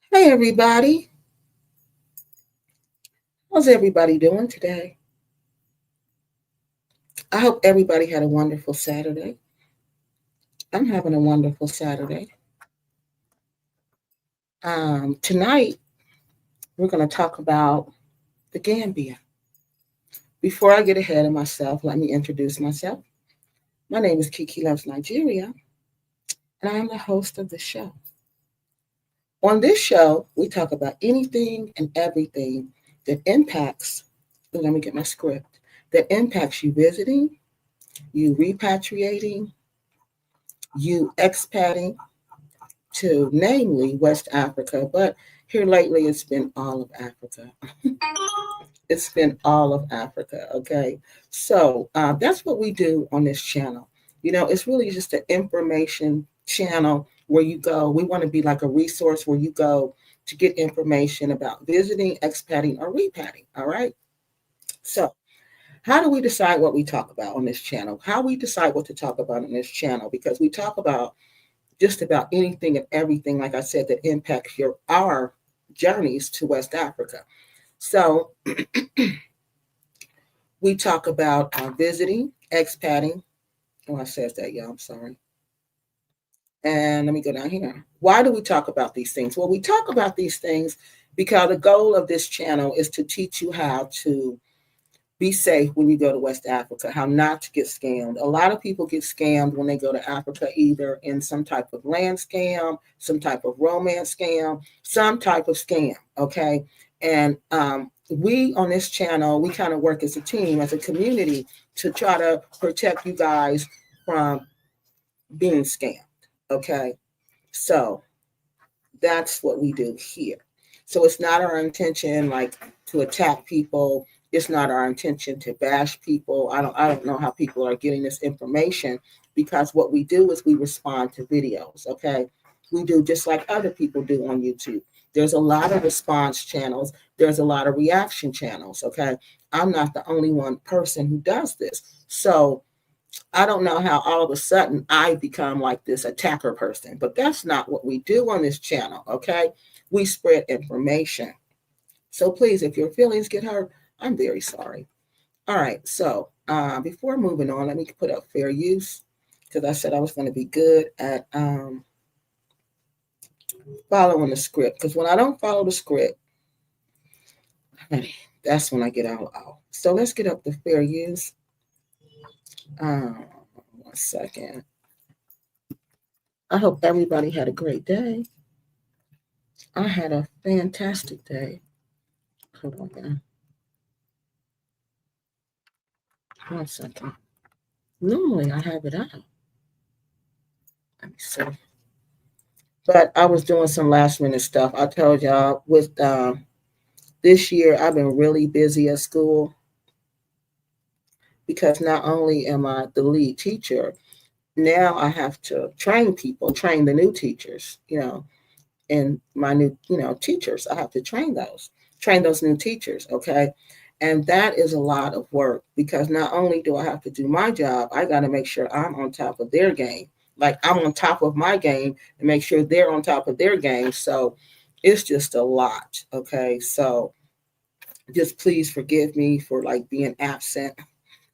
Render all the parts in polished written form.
Hey everybody, how's everybody doing today? I hope everybody had a wonderful Saturday. I'm having a wonderful Saturday. Tonight we're going to talk about the Gambia. Before I get ahead of myself, let me introduce myself. My name is Kiki Loves Nigeria, and I am the host of the show. On this show, we talk about anything and everything that impacts. Let me get my script. That impacts you visiting, you repatriating, you expating to namely West Africa, but here lately it's been all of Africa. It's been all of Africa, okay? So that's what we do on this channel. You know, it's really just an information channel where you go. We want to be like a resource where you go to get information about visiting, expatting, or repatting, all right? So, how do we decide what we talk about on this channel? How we decide what to talk about on this channel? Because we talk about just about anything and everything, like I said, that impacts our journeys to West Africa. So we talk about visiting, expatting. Oh, I said that, y'all. I'm sorry. And let me go down here. Why do we talk about these things? Well, we talk about these things because the goal of this channel is to teach you how to be safe when you go to West Africa, how not to get scammed. A lot of people get scammed when they go to Africa, either in some type of land scam, some type of romance scam, some type of scam. Okay. And we on this channel, we kind of work as a team, as a community to try to protect you guys from being scammed. Okay. So that's what we do here. So it's not our intention like to attack people. It's not our intention to bash people. I don't know how people are getting this information because what we do is we respond to videos, okay? We do just like other people do on YouTube. There's a lot of response channels. There's a lot of reaction channels, okay? I'm not the only one person who does this. So I don't know how all of a sudden I become like this attacker person, but that's not what we do on this channel, okay? We spread information. So please, if your feelings get hurt, I'm very sorry. All right, so before moving on, let me put up fair use because I said I was going to be good at following the script. Because when I don't follow the script, that's when I get out. So let's get up the fair use. 1 second. I hope everybody had a great day. I had a fantastic day. Hold on, man. 1 second. Normally I have it out. Let me see. But I was doing some last minute stuff. I told y'all with this year I've been really busy at school because not only am I the lead teacher, now I have to train people, train the new teachers, and my new, teachers. I have to train those new teachers, okay? And that is a lot of work because not only do I have to do my job, I got to make sure I'm on top of their game. Like I'm on top of my game and make sure they're on top of their game. So it's just a lot, okay? So just please forgive me for like being absent,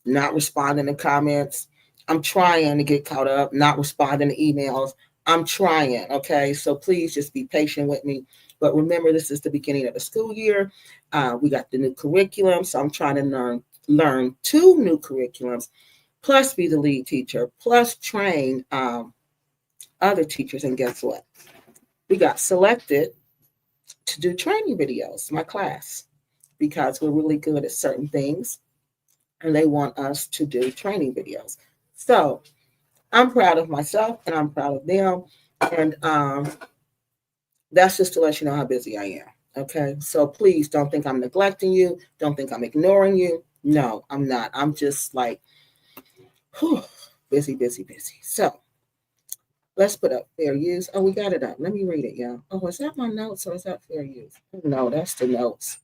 not responding to comments. I'm trying to get caught up, not responding to emails. I'm trying, okay? So please just be patient with me. But remember, this is the beginning of the school year. We got the new curriculum, so I'm trying to learn 2 new curriculums, plus be the lead teacher, plus train other teachers. And guess what? We got selected to do training videos, my class, because we're really good at certain things and they want us to do training videos. So I'm proud of myself and I'm proud of them. And that's just to let you know how busy I am. Okay. So please don't think I'm neglecting you. Don't think I'm ignoring you. No, I'm not. I'm just like, whew, busy, busy, busy. So let's put up fair use. Oh, we got it up. Let me read it, y'all. Oh, is that my notes or is that fair use? No, that's the notes.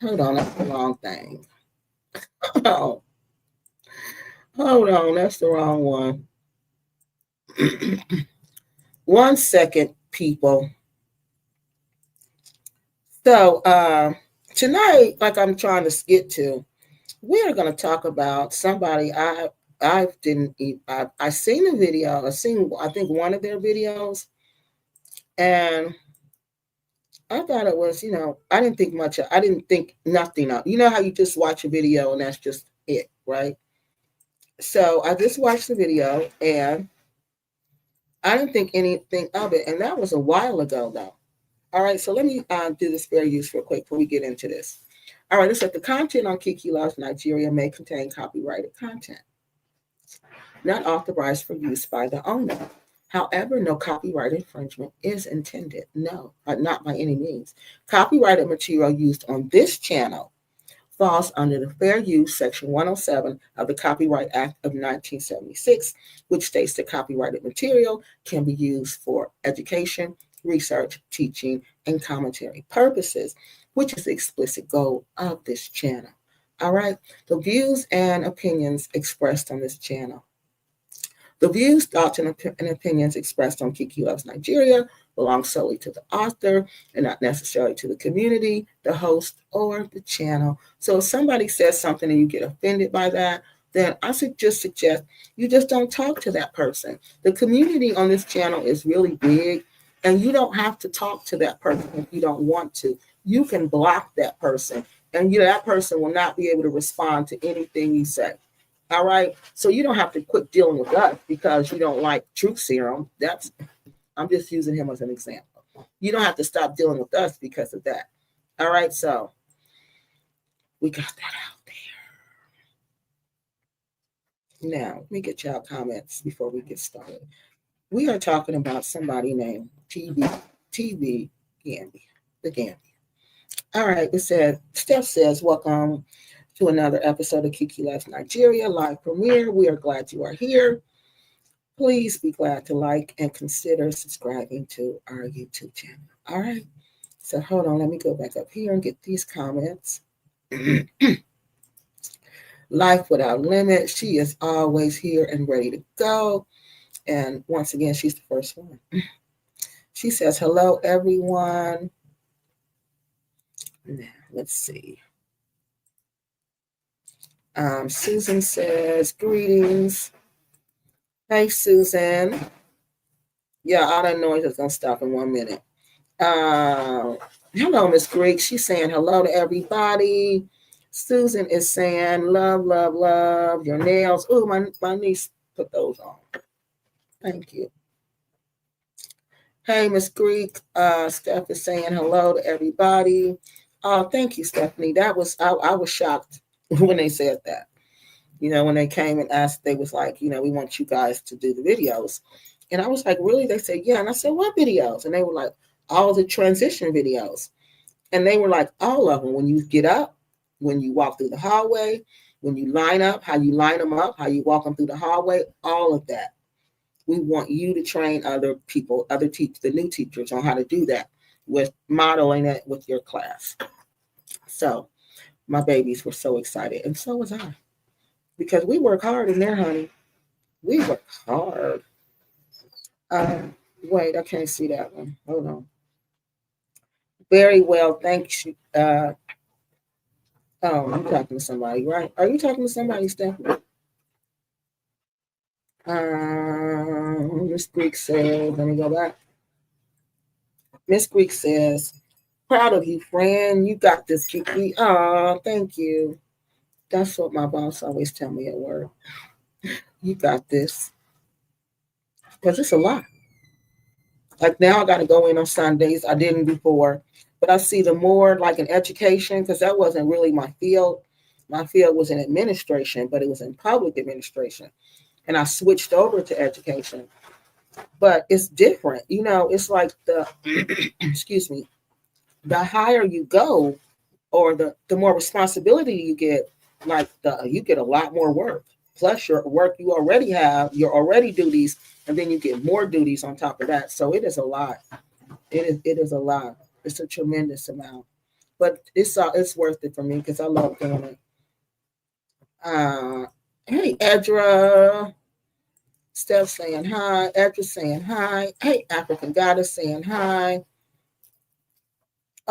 Hold on, that's the wrong thing. Oh, hold on, that's the wrong one. 1 second, people. So tonight, like I'm trying to get to, we are going to talk about somebody I didn't I seen a video. I seen I think one of their videos, and I thought it was, I didn't think much. I didn't think nothing of. You know how you just watch a video and that's just it, right? So I just watched the video and I didn't think anything of it, and that was a while ago, though. All right, so let me do this fair use real quick before we get into this. All right, it said the content on Kiki Loves Nigeria may contain copyrighted content, not authorized for use by the owner. However, no copyright infringement is intended. No, not by any means. Copyrighted material used on this channel falls under the Fair Use Section 107 of the Copyright Act of 1976, which states that copyrighted material can be used for education, research, teaching, and commentary purposes, which is the explicit goal of this channel. All right, the views and opinions expressed on this channel. The views, thoughts, and opinions expressed on Kiki Loves Nigeria belong solely to the author and not necessarily to the community, the host, or the channel. So if somebody says something and you get offended by that, then I just suggest you just don't talk to that person. The community on this channel is really big, and you don't have to talk to that person if you don't want to. You can block that person, and that person will not be able to respond to anything you say. All right. So you don't have to quit dealing with us because you don't like truth serum. I'm just using him as an example. You don't have to stop dealing with us because of that. All right. So we got that out there. Now, let me get y'all comments before we get started. We are talking about somebody named TV Gambia, the Gambia. All right. It said, Steph says, welcome to another episode of Kiki Loves Nigeria live premiere. We are glad you are here. Please be glad to like and consider subscribing to our YouTube channel. All right. So hold on. Let me go back up here and get these comments. Life Without Limit. She is always here and ready to go. And once again, she's the first one. She says, hello, everyone. Now, let's see. Susan says, greetings. Hey, Susan. Yeah, all that noise is going to stop in 1 minute. Hello, Miss Greek. She's saying hello to everybody. Susan is saying, love, love, love your nails. Oh, my niece put those on. Thank you. Hey, Miss Greek. Steph is saying hello to everybody. Oh, thank you, Stephanie. I was shocked when they said that. When they came and asked, they was like, we want you guys to do the videos. And I was like, really? They said, yeah. And I said, what videos? And they were like, all the transition videos. And they were like, all of them. When you get up, when you walk through the hallway, when you line up, how you line them up, how you walk them through the hallway, all of that. We want you to train other people, the new teachers on how to do that with modeling it with your class. So my babies were so excited. And so was I. Because we work hard in there, honey. We work hard. Wait, I can't see that one. Hold on. Very well, thanks. I'm talking to somebody, right? Are you talking to somebody, Stephanie? Miss Greek says, let me go back. Miss Greek says, proud of you, friend. You got this, Kiki. Oh, thank you. That's what my boss always tell me at work. You got this. Because it's a lot. Like now I got to go in on Sundays. I didn't before. But I see the more like in education, because that wasn't really my field. My field was in administration, but it was in public administration. And I switched over to education. But it's different. It's like excuse me, the higher you go or the more responsibility you get, you get a lot more work. Plus your work you already have, your already duties, and then you get more duties on top of that. So it is a lot. It is a lot. It's a tremendous amount. But it's worth it for me because I love doing it. Hey, Edra. Steph saying hi. Edra saying hi. Hey, African Goddess saying hi.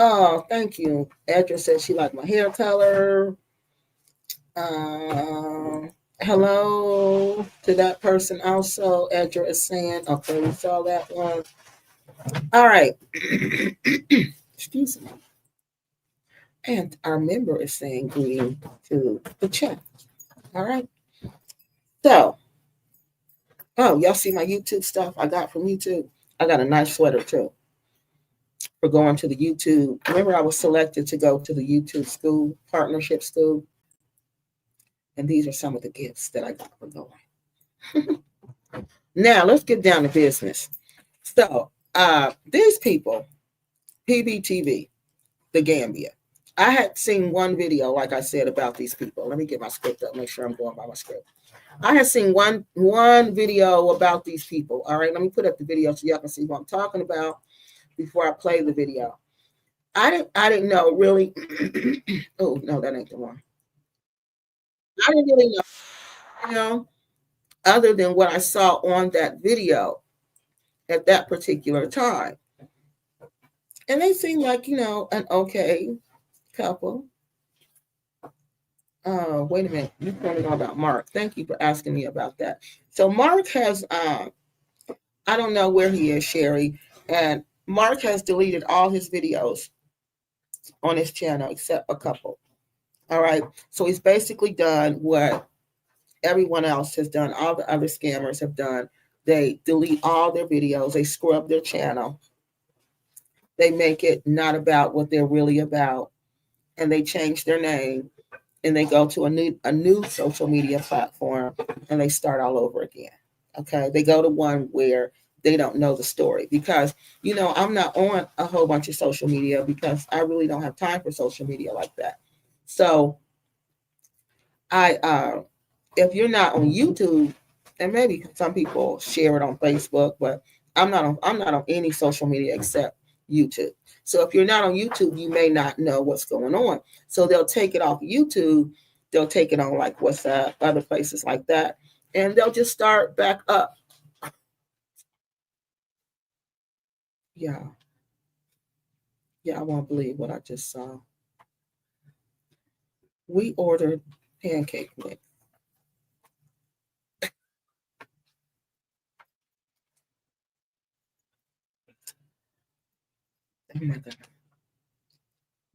Oh, thank you. Edra said she liked my hair color. Hello to that person also. Edra is saying, okay, we saw that one. All right. Excuse me. And our member is saying greeting to the chat. All right. So, oh, y'all see my YouTube stuff I got from YouTube? I got a nice sweater too for going to the YouTube. Remember, I was selected to go to the YouTube school, partnership school. And these are some of the gifts that I got for going. Now, let's get down to business. So, these people, PBTV, The Gambia. I had seen one video, like I said, about these people. Let me get my script up, make sure I'm going by my script. I had seen one video about these people. All right, let me put up the video so y'all can see what I'm talking about before I play the video. I didn't know really. Oh no, that ain't the one. I didn't really know, other than what I saw on that video at that particular time. And they seem like, an okay couple. Oh, wait a minute. You told me all about Mark. Thank you for asking me about that. So Mark has, I don't know where he is, Sherry, and Mark has deleted all his videos on his channel except a couple. All right. So he's basically done what everyone else has done. All the other scammers have done. They delete all their videos. They scrub their channel. They make it not about what they're really about. And they change their name. And they go to a new social media platform and they start all over again. Okay. They go to one where they don't know the story because, I'm not on a whole bunch of social media because I really don't have time for social media like that. So if you're not on YouTube, and maybe some people share it on Facebook, but I'm not on any social media except YouTube. So if you're not on YouTube, you may not know what's going on. So they'll take it off YouTube. They'll take it on like WhatsApp, other places like that, and they'll just start back up. Yeah. Yeah, I won't believe what I just saw. We ordered pancake mix. Oh my God.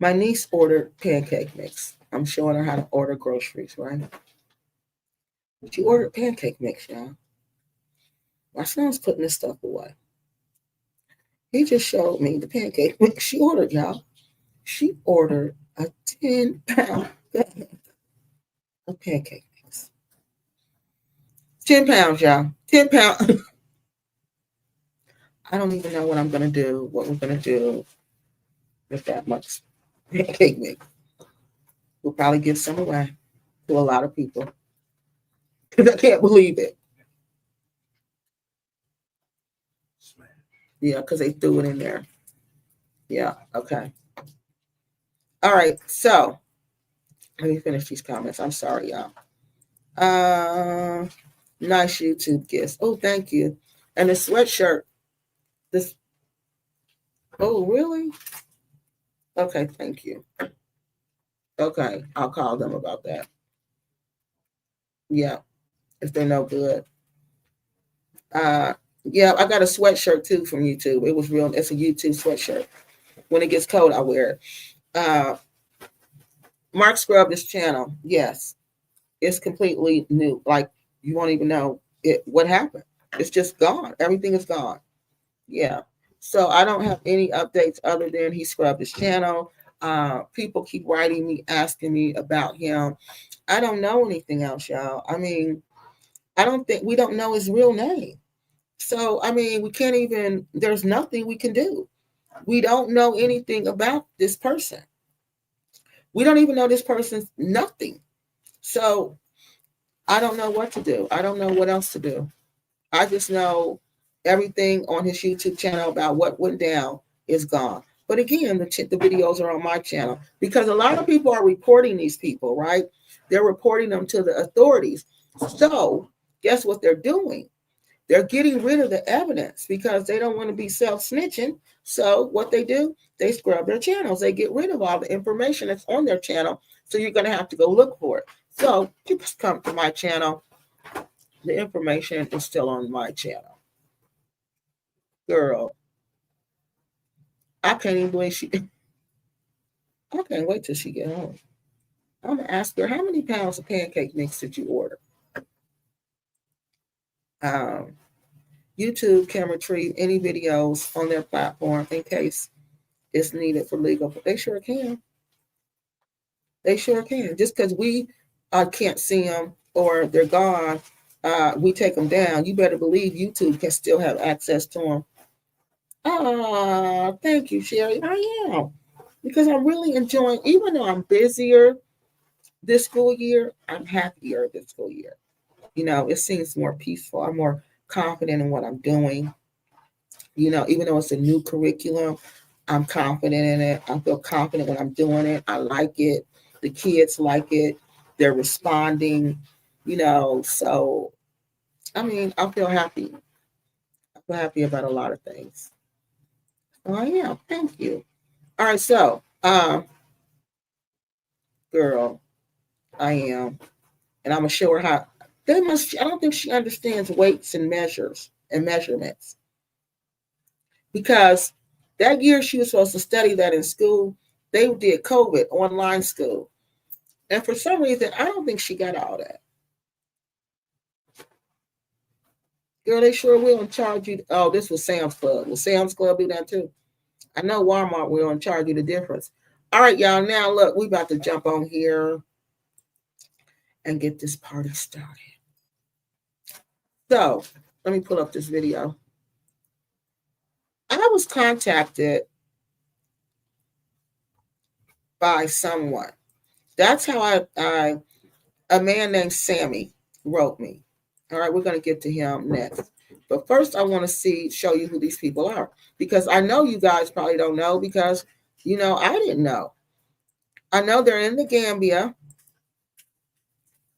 My niece ordered pancake mix. I'm showing her how to order groceries, right? She ordered pancake mix, y'all. My son's putting this stuff away. He just showed me the pancake mix she ordered, y'all. She ordered a 10-pound bag of pancake mix. 10 pounds, y'all. 10 pounds. I don't even know what I'm going to do, what we're going to do with that much pancake mix. We'll probably give some away to a lot of people because I can't believe it. Yeah, because they threw it in there. Yeah, okay. All right, so let me finish these comments. I'm sorry, y'all. Nice YouTube gifts. Oh, thank you. And the sweatshirt. This. Oh, really? Okay, thank you. Okay, I'll call them about that. Yeah, if they're no good. Yeah, I got a sweatshirt too from YouTube. It was real. It's a YouTube sweatshirt. When it gets cold, I wear it. Mark scrubbed his channel. Yes, it's completely new. Like you won't even know it. What happened? It's just gone. Everything is gone. Yeah. So I don't have any updates other than he scrubbed his channel. People keep writing me, asking me about him. I don't know anything else, y'all. I mean, we don't know his real name. So, I mean, we can't even, there's nothing we can do. We don't know anything about this person. We don't even know this person's nothing. So I don't know what to do. I don't know what else to do. I just know everything on his YouTube channel about what went down is gone. But again, the videos are on my channel because a lot of people are reporting these people, right? They're reporting them to the authorities. So guess what they're doing? They're getting rid of the evidence because they don't want to be self-snitching. So what they do, they scrub their channels. They get rid of all the information that's on their channel. So you're going to have to go look for it. So you just come to my channel. The information is still on my channel. Girl, I can't even believe I can't wait till she get home. I'm going to ask her, how many pounds of pancake mix did you order? YouTube can retrieve any videos on their platform in case it's needed for legal. But they sure can. They sure can. Just because we can't see them or they're gone, we take them down. You better believe YouTube can still have access to them. Thank you, Sherry. I am. Because I'm really enjoying, even though I'm busier this school year, I'm happier this school year. You know, it seems more peaceful. I'm more confident in what I'm doing. You know, even though it's a new curriculum, I'm confident in it. I feel confident when I'm doing it. I like it. The kids like it. They're responding, you know. So, I mean, I feel happy. I feel happy about a lot of things. Oh, yeah. Thank you. All right. So, girl, I am. And I'm going to show her how. I don't think she understands weights and measures and measurements. Because that year she was supposed to study that in school, they did COVID online school. And for some reason, I don't think she got all that. Girl, they sure will charge you. Oh, this was Sam's Club. Will Sam's Club do that too? I know Walmart will charge you the difference. All right, y'all. Now, look, we about to jump on here and get this party started. So, let me pull up this video. I was contacted by someone. That's how a man named Sammy wrote me. All right, we're going to get to him next. But first, I want to show you who these people are. Because I know you guys probably don't know because, you know, I didn't know. I know they're in the Gambia.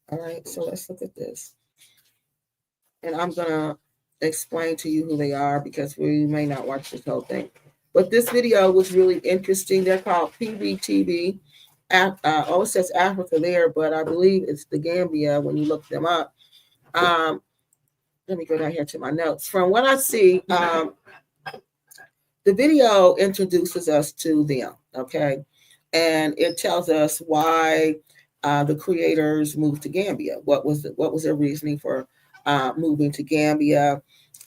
All right, so let's look at this. And I'm going to explain to you who they are because we may not watch this whole thing. But this video was really interesting. They're called PBTV. It says Africa there, but I believe it's the Gambia when you look them up. Let me go down here to my notes. From what I see, the video introduces us to them, okay? And it tells us why the creators moved to Gambia. What was their reasoning for moving to Gambia?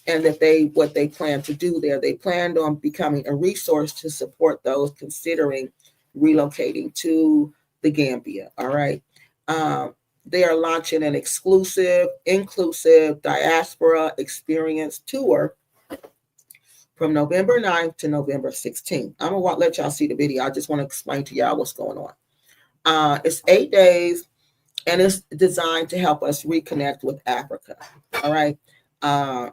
And that what they planned to do there. They planned on becoming a resource to support those considering relocating to the Gambia. All right. They are launching an exclusive, inclusive diaspora experience tour from November 9th to November 16th. I'm going to let y'all see the video. I just want to explain to y'all what's going on. It's 8 days, and it's designed to help us reconnect with Africa. All right.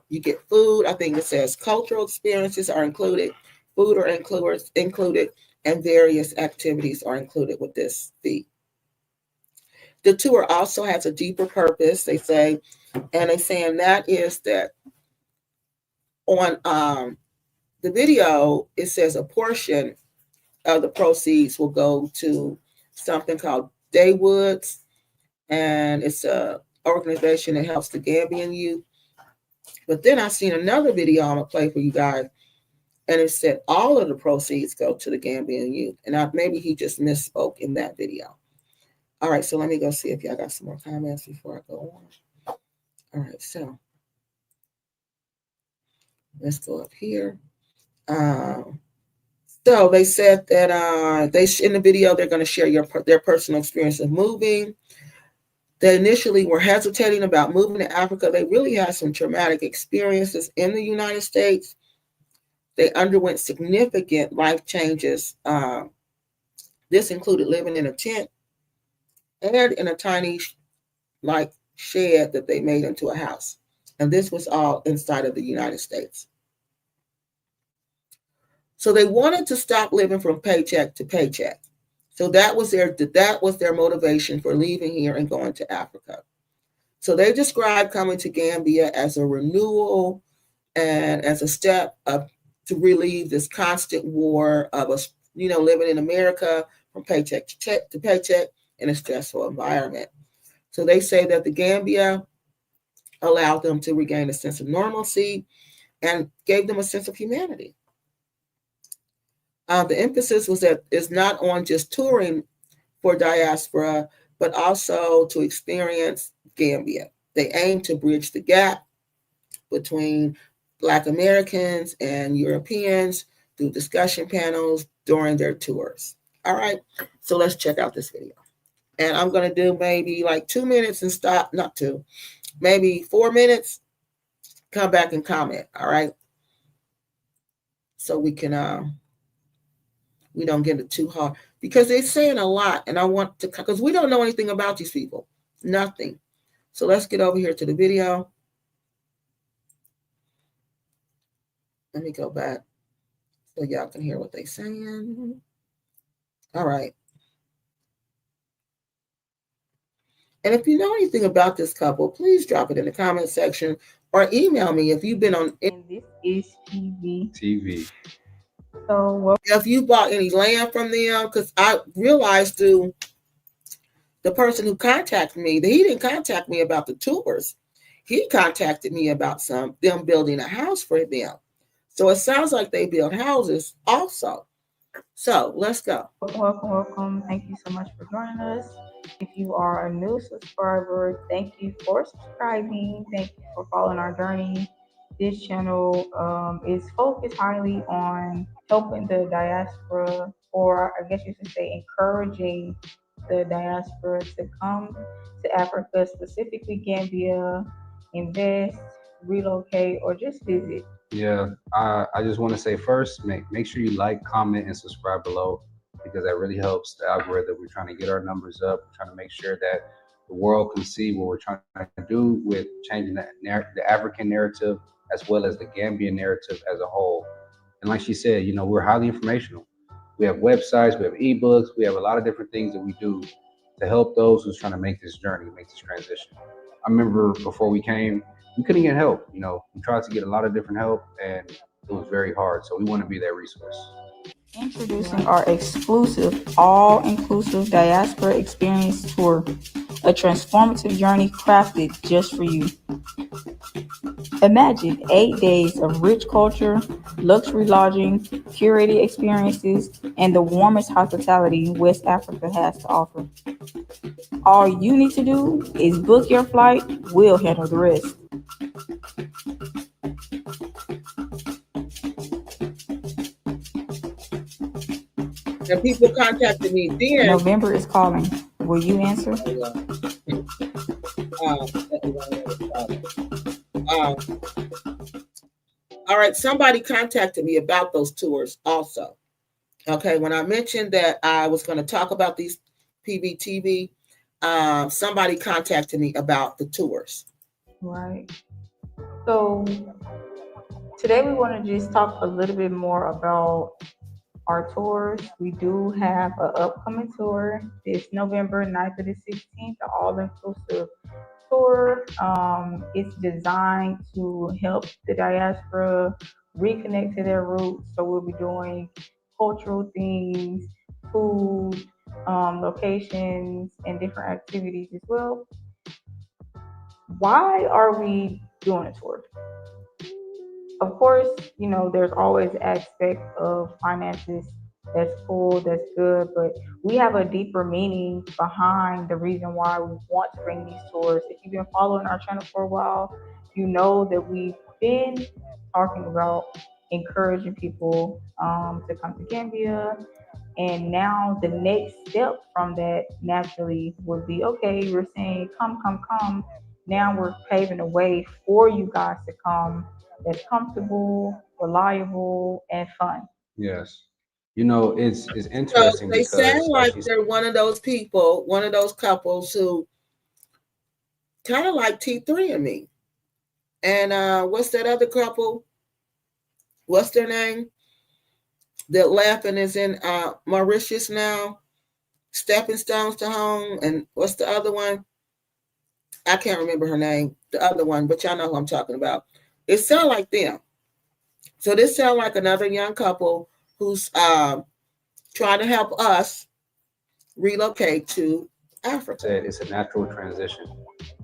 You get food. I think it says cultural experiences are included. Food are included, and various activities are included with this fee. The tour also has a deeper purpose, they say, and they're saying that is that on the video, it says a portion of the proceeds will go to something called Daywoods, and it's a organization that helps the Gambian youth. But then I seen another video I'm gonna play for you guys, and it said all of the proceeds go to the Gambian youth. And maybe he just misspoke in that video. All right, so let me go see if y'all got some more comments before I go on. All right, so let's go up here. So they said that in the video they're going to share their personal experience of moving. They initially were hesitating about moving to Africa. They really had some traumatic experiences in the United States. They underwent significant life changes. This included living in a tent and in a tiny shed that they made into a house. And this was all inside of the United States. So they wanted to stop living from paycheck to paycheck. So that was their motivation for leaving here and going to Africa. So they describe coming to Gambia as a renewal and as a step to relieve this constant war of us, living in America from paycheck to paycheck in a stressful environment. So they say that the Gambia allowed them to regain a sense of normalcy and gave them a sense of humanity. The emphasis was that it's not on just touring for diaspora, but also to experience Gambia. They aim to bridge the gap between Black Americans and Europeans through discussion panels during their tours. All right, so let's check out this video. And I'm going to do maybe like 2 minutes and stop, not 2, maybe 4 minutes, come back and comment, all right? So we can, we don't get it too hard because they're saying a lot and I want to, because we don't know anything about these people, nothing. So let's get over here to the video. Let me go back so y'all can hear what they're saying. All right. And if you know anything about this couple, please drop it in the comment section or email me if you've been on. And this is PBTV. So if you bought any land from them, because I realized through the person who contacted me that he didn't contact me about the tours. He contacted me about them building a house for them. So it sounds like they build houses also. So let's go. welcome. Thank you so much for joining us. If you are a new subscriber, thank you for subscribing. Thank you for following our journey. This channel is focused highly on helping the diaspora, or I guess you should say encouraging the diaspora to come to Africa, specifically Gambia, invest, relocate, or just visit. Yeah, I just want to say first, make sure you like, comment, and subscribe below because that really helps the algorithm. We're trying to get our numbers up. We're trying to make sure that the world can see what we're trying to do with changing the African narrative as well as the Gambian narrative as a whole. And like she said, we're highly informational. We have websites, we have ebooks, we have a lot of different things that we do to help those who's trying to make this journey, make this transition. I remember before we came, we couldn't get help. We tried to get a lot of different help and it was very hard. So we want to be that resource. Introducing our exclusive, all-inclusive diaspora experience tour, a transformative journey crafted just for you. Imagine 8 days of rich culture, luxury lodging, curated experiences, and the warmest hospitality West Africa has to offer. All you need to do is book your flight, we'll handle the rest. And people contacted me then. November is calling. Will you answer? All right, somebody contacted me about those tours also. Okay, when I mentioned that I was going to talk about these PBTV, somebody contacted me about the tours. Right. So today we want to just talk a little bit more about our tours. We do have an upcoming tour this November 9th to the 16th, the all-inclusive tour. It's designed to help the diaspora reconnect to their roots. So we'll be doing cultural things, food, locations, and different activities as well. Why are we doing a tour? Of course, there's always an aspect of finances that's cool, that's good, but we have a deeper meaning behind the reason why we want to bring these tours. If you've been following our channel for a while, you know that we've been talking about encouraging people to come to Gambia. And now the next step from that naturally would be, okay, we're saying come. Now we're paving the way for you guys to come that's comfortable, reliable, and fun. Yes. It's interesting So they because sound like they're one of those people, one of those couples who kind of like T3 and me. And what's that other couple? What's their name? That left and is in Mauritius now. Stepping Stones to Home. And what's the other one? I can't remember her name, the other one, but y'all know who I'm talking about. It sounds like them. So this sounds like another young couple who's trying to help us relocate to Africa. Said it's a natural transition.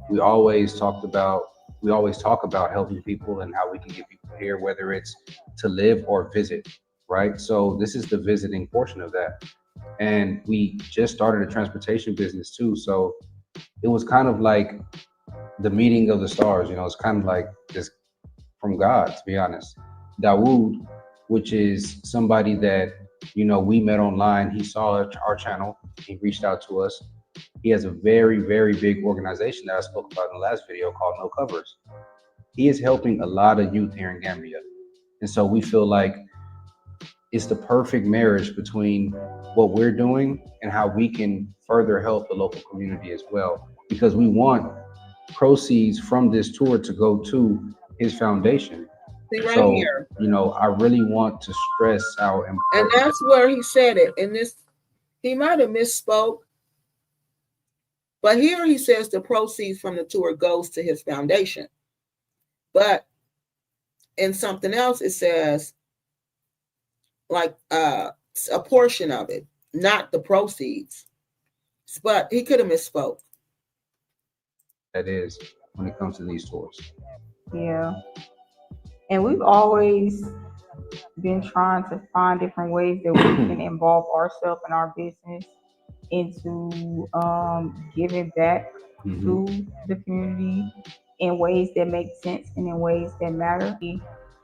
We always talked about we always talk about helping people and how we can get people here, whether it's to live or visit, right? So this is the visiting portion of that. And we just started a transportation business too. So it was kind of like the meeting of the stars, it's kind of like this from God, to be honest. Dawood, which is somebody that, we met online. He saw our channel. He reached out to us. He has a very, very big organization that I spoke about in the last video called No Covers. He is helping a lot of youth here in Gambia. And so we feel like it's the perfect marriage between what we're doing and how we can further help the local community as well. Because we want proceeds from this tour to go to his foundation. See right So, here. I really want to stress how And important. that's where he said it. And this, he might have misspoke, but here he says the proceeds from the tour goes to his foundation. But in something else, it says like a portion of it, not the proceeds. But he could have misspoke. That is when it comes to these tours. Yeah. And we've always been trying to find different ways that we can involve ourselves and our business into giving back to the community in ways that make sense and in ways that matter.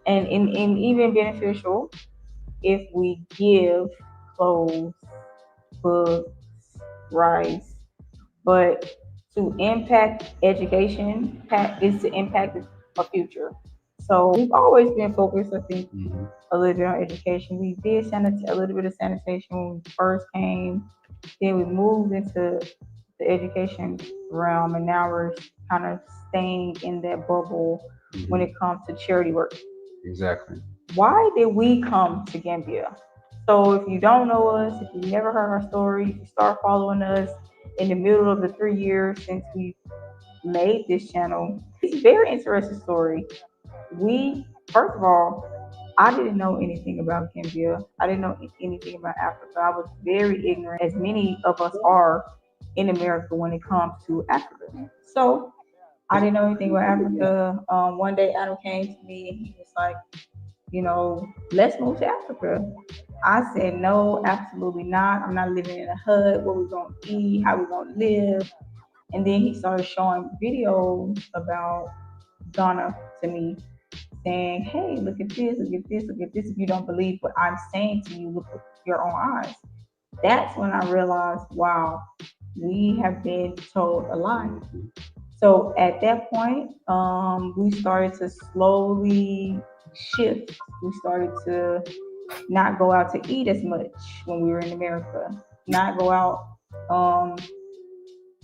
And even beneficial if we give clothes, books, rice, but to impact education is to impact a future. So we've always been focused, I think, a little bit on education. We did a little bit of sanitation when we first came. Then we moved into the education realm, and now we're kind of staying in that bubble when it comes to charity work. Exactly. Why did we come to Gambia? So if you don't know us, if you never heard our story, if you start following us in the middle of the 3 years since we made this channel, it's a very interesting story. We, first of all, I didn't know anything about Gambia. I didn't know anything about Africa. I was very ignorant, as many of us are in America when it comes to Africa. So I didn't know anything about Africa. One day Adam came to me and he was like, let's move to Africa. I said, no, absolutely not. I'm not living in a hut. What we gonna eat? How we gonna live? And then he started showing videos about Ghana to me, saying, hey, look at this, look at this, look at this. If you don't believe what I'm saying to you, look with your own eyes. That's when I realized, wow, we have been told a lie. So at that point, we started to slowly shift. We started to not go out to eat as much when we were in America, not go out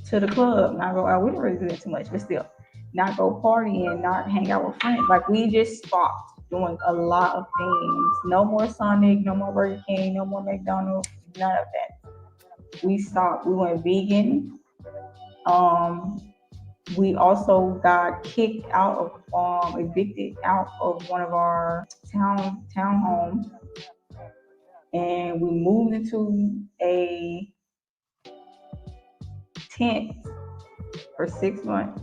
to the club, not go out. We didn't really do that too much, but still, not go partying, not hang out with friends. Like we just stopped doing a lot of things. No more Sonic, no more Burger King, no more McDonald's, none of that. We stopped. We went vegan. We also got kicked out of, evicted out of one of our townhomes, and we moved into a tent for 6 months,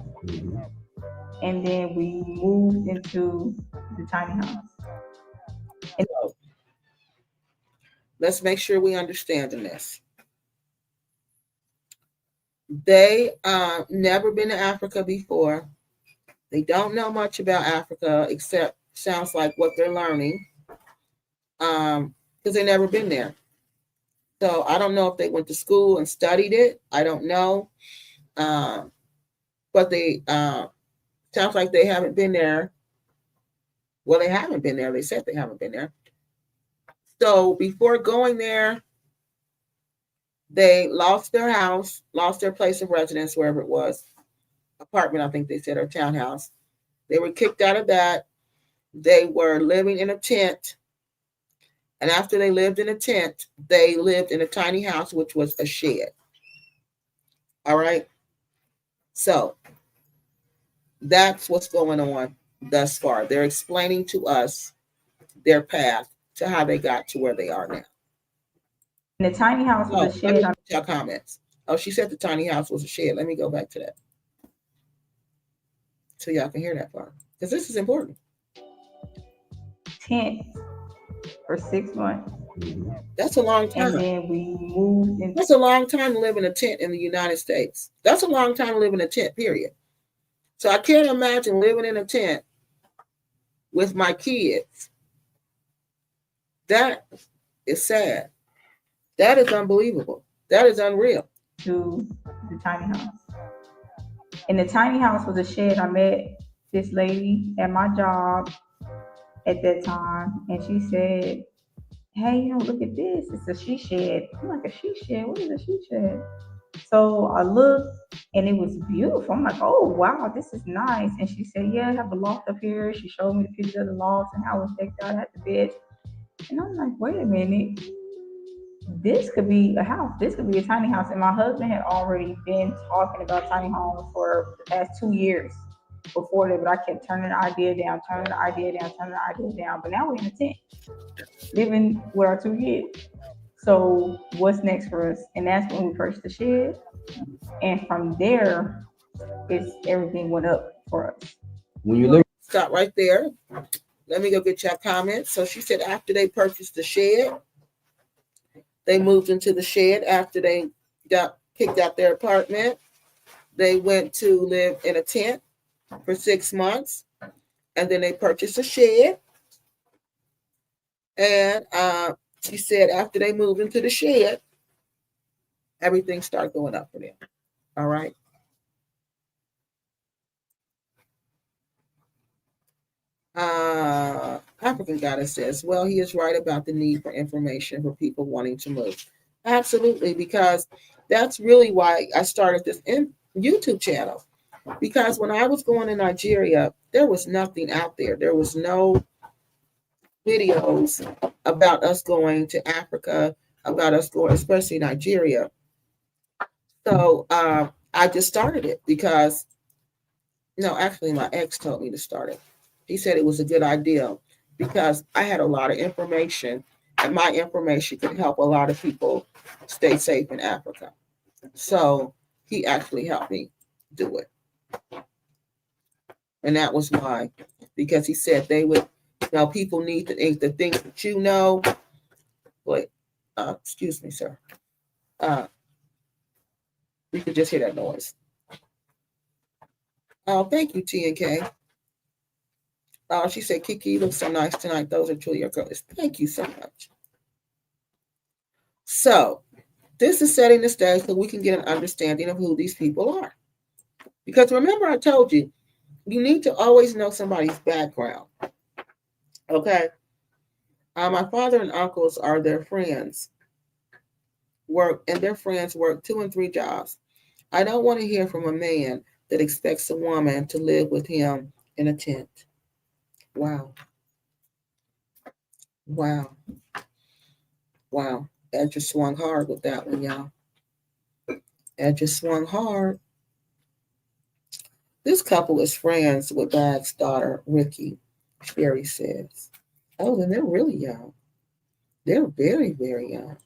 and then we moved into the tiny house. And let's make sure we understand this. They never been to Africa before. They don't know much about Africa except sounds like what they're learning, because they never been there. So I don't know if they went to school and studied it. I don't know, but they sounds like they haven't been there. Well, they haven't been there. They said they haven't been there. So before going there, they lost their house, lost their place of residence, wherever it was, apartment, I think they said, or townhouse. They were kicked out of that. They were living in a tent. And after they lived in a tent, they lived in a tiny house, which was a shed. All right. So That's what's going on thus far. They're explaining to us their path to how they got to where they are now. And the tiny house was a Oh, let me shed. get your comments. Oh, she said the tiny house was a shed. Let me go back to that so y'all can hear that part because this is important. Tent for 6 months, That's a long and time. then we moved in. That's a long time to live in a tent in the United States. That's a long time to live in a tent, period. So I can't imagine living in a tent with my kids. That is sad. That is unbelievable. That is unreal. To the tiny house. And the tiny house was a shed. I met this lady at my job at that time, and she said, "Hey, look at this. It's a she shed." I'm like, "A she shed? What is a she shed?" So I looked, and it was beautiful. I'm like, "Oh wow, this is nice." And she said, "Yeah, I have a loft up here." She showed me the picture of the loft and how it was decked out at the bed. And I'm like, "Wait a minute, this could be a house. This could be a tiny house." And my husband had already been talking about tiny homes for the past 2 years before that, but I kept turning the idea down, turning the idea down, turning the idea down. But now we're in a tent, living with our 2 kids. So what's next for us? And that's when we purchased the shed. And from there, it's everything went up for us. When you live, Stop right there. Let me go get your comments. So she said after they purchased the shed, they moved into the shed after they got kicked out their apartment. They went to live in a tent for 6 months, and then they purchased a shed. And she said after they moved into the shed, everything started going up for them. All right. African Goddess says, well, he is right about the need for information for people wanting to move. Absolutely, because that's really why I started this YouTube channel. Because when I was going to Nigeria, there was nothing out there. There was no videos about us going to Africa, about us going, especially Nigeria. So I just started it because, no, actually, my ex told me to start it. He said it was a good idea because I had a lot of information, and my information could help a lot of people stay safe in Africa. So he actually helped me do it. And that was why, because he said they would, people need to think the things that you know. But, excuse me, sir. You could just hear that noise. Oh, thank you, T and K. She said, Kiki, you look so nice tonight. Those are truly your colors. Thank you so much. So, this is setting the stage so we can get an understanding of who these people are. Because remember, I told you, you need to always know somebody's background. Okay? My father and uncles are their friends. Their friends work 2 and 3 jobs. I don't want to hear from a man that expects a woman to live with him in a tent. Wow. Wow. Wow. Ed just swung hard with that one, y'all. Ed just swung hard. This couple is friends with Bag's daughter, Ricky, Sherry says. Oh, then they're really young. They're very, very young.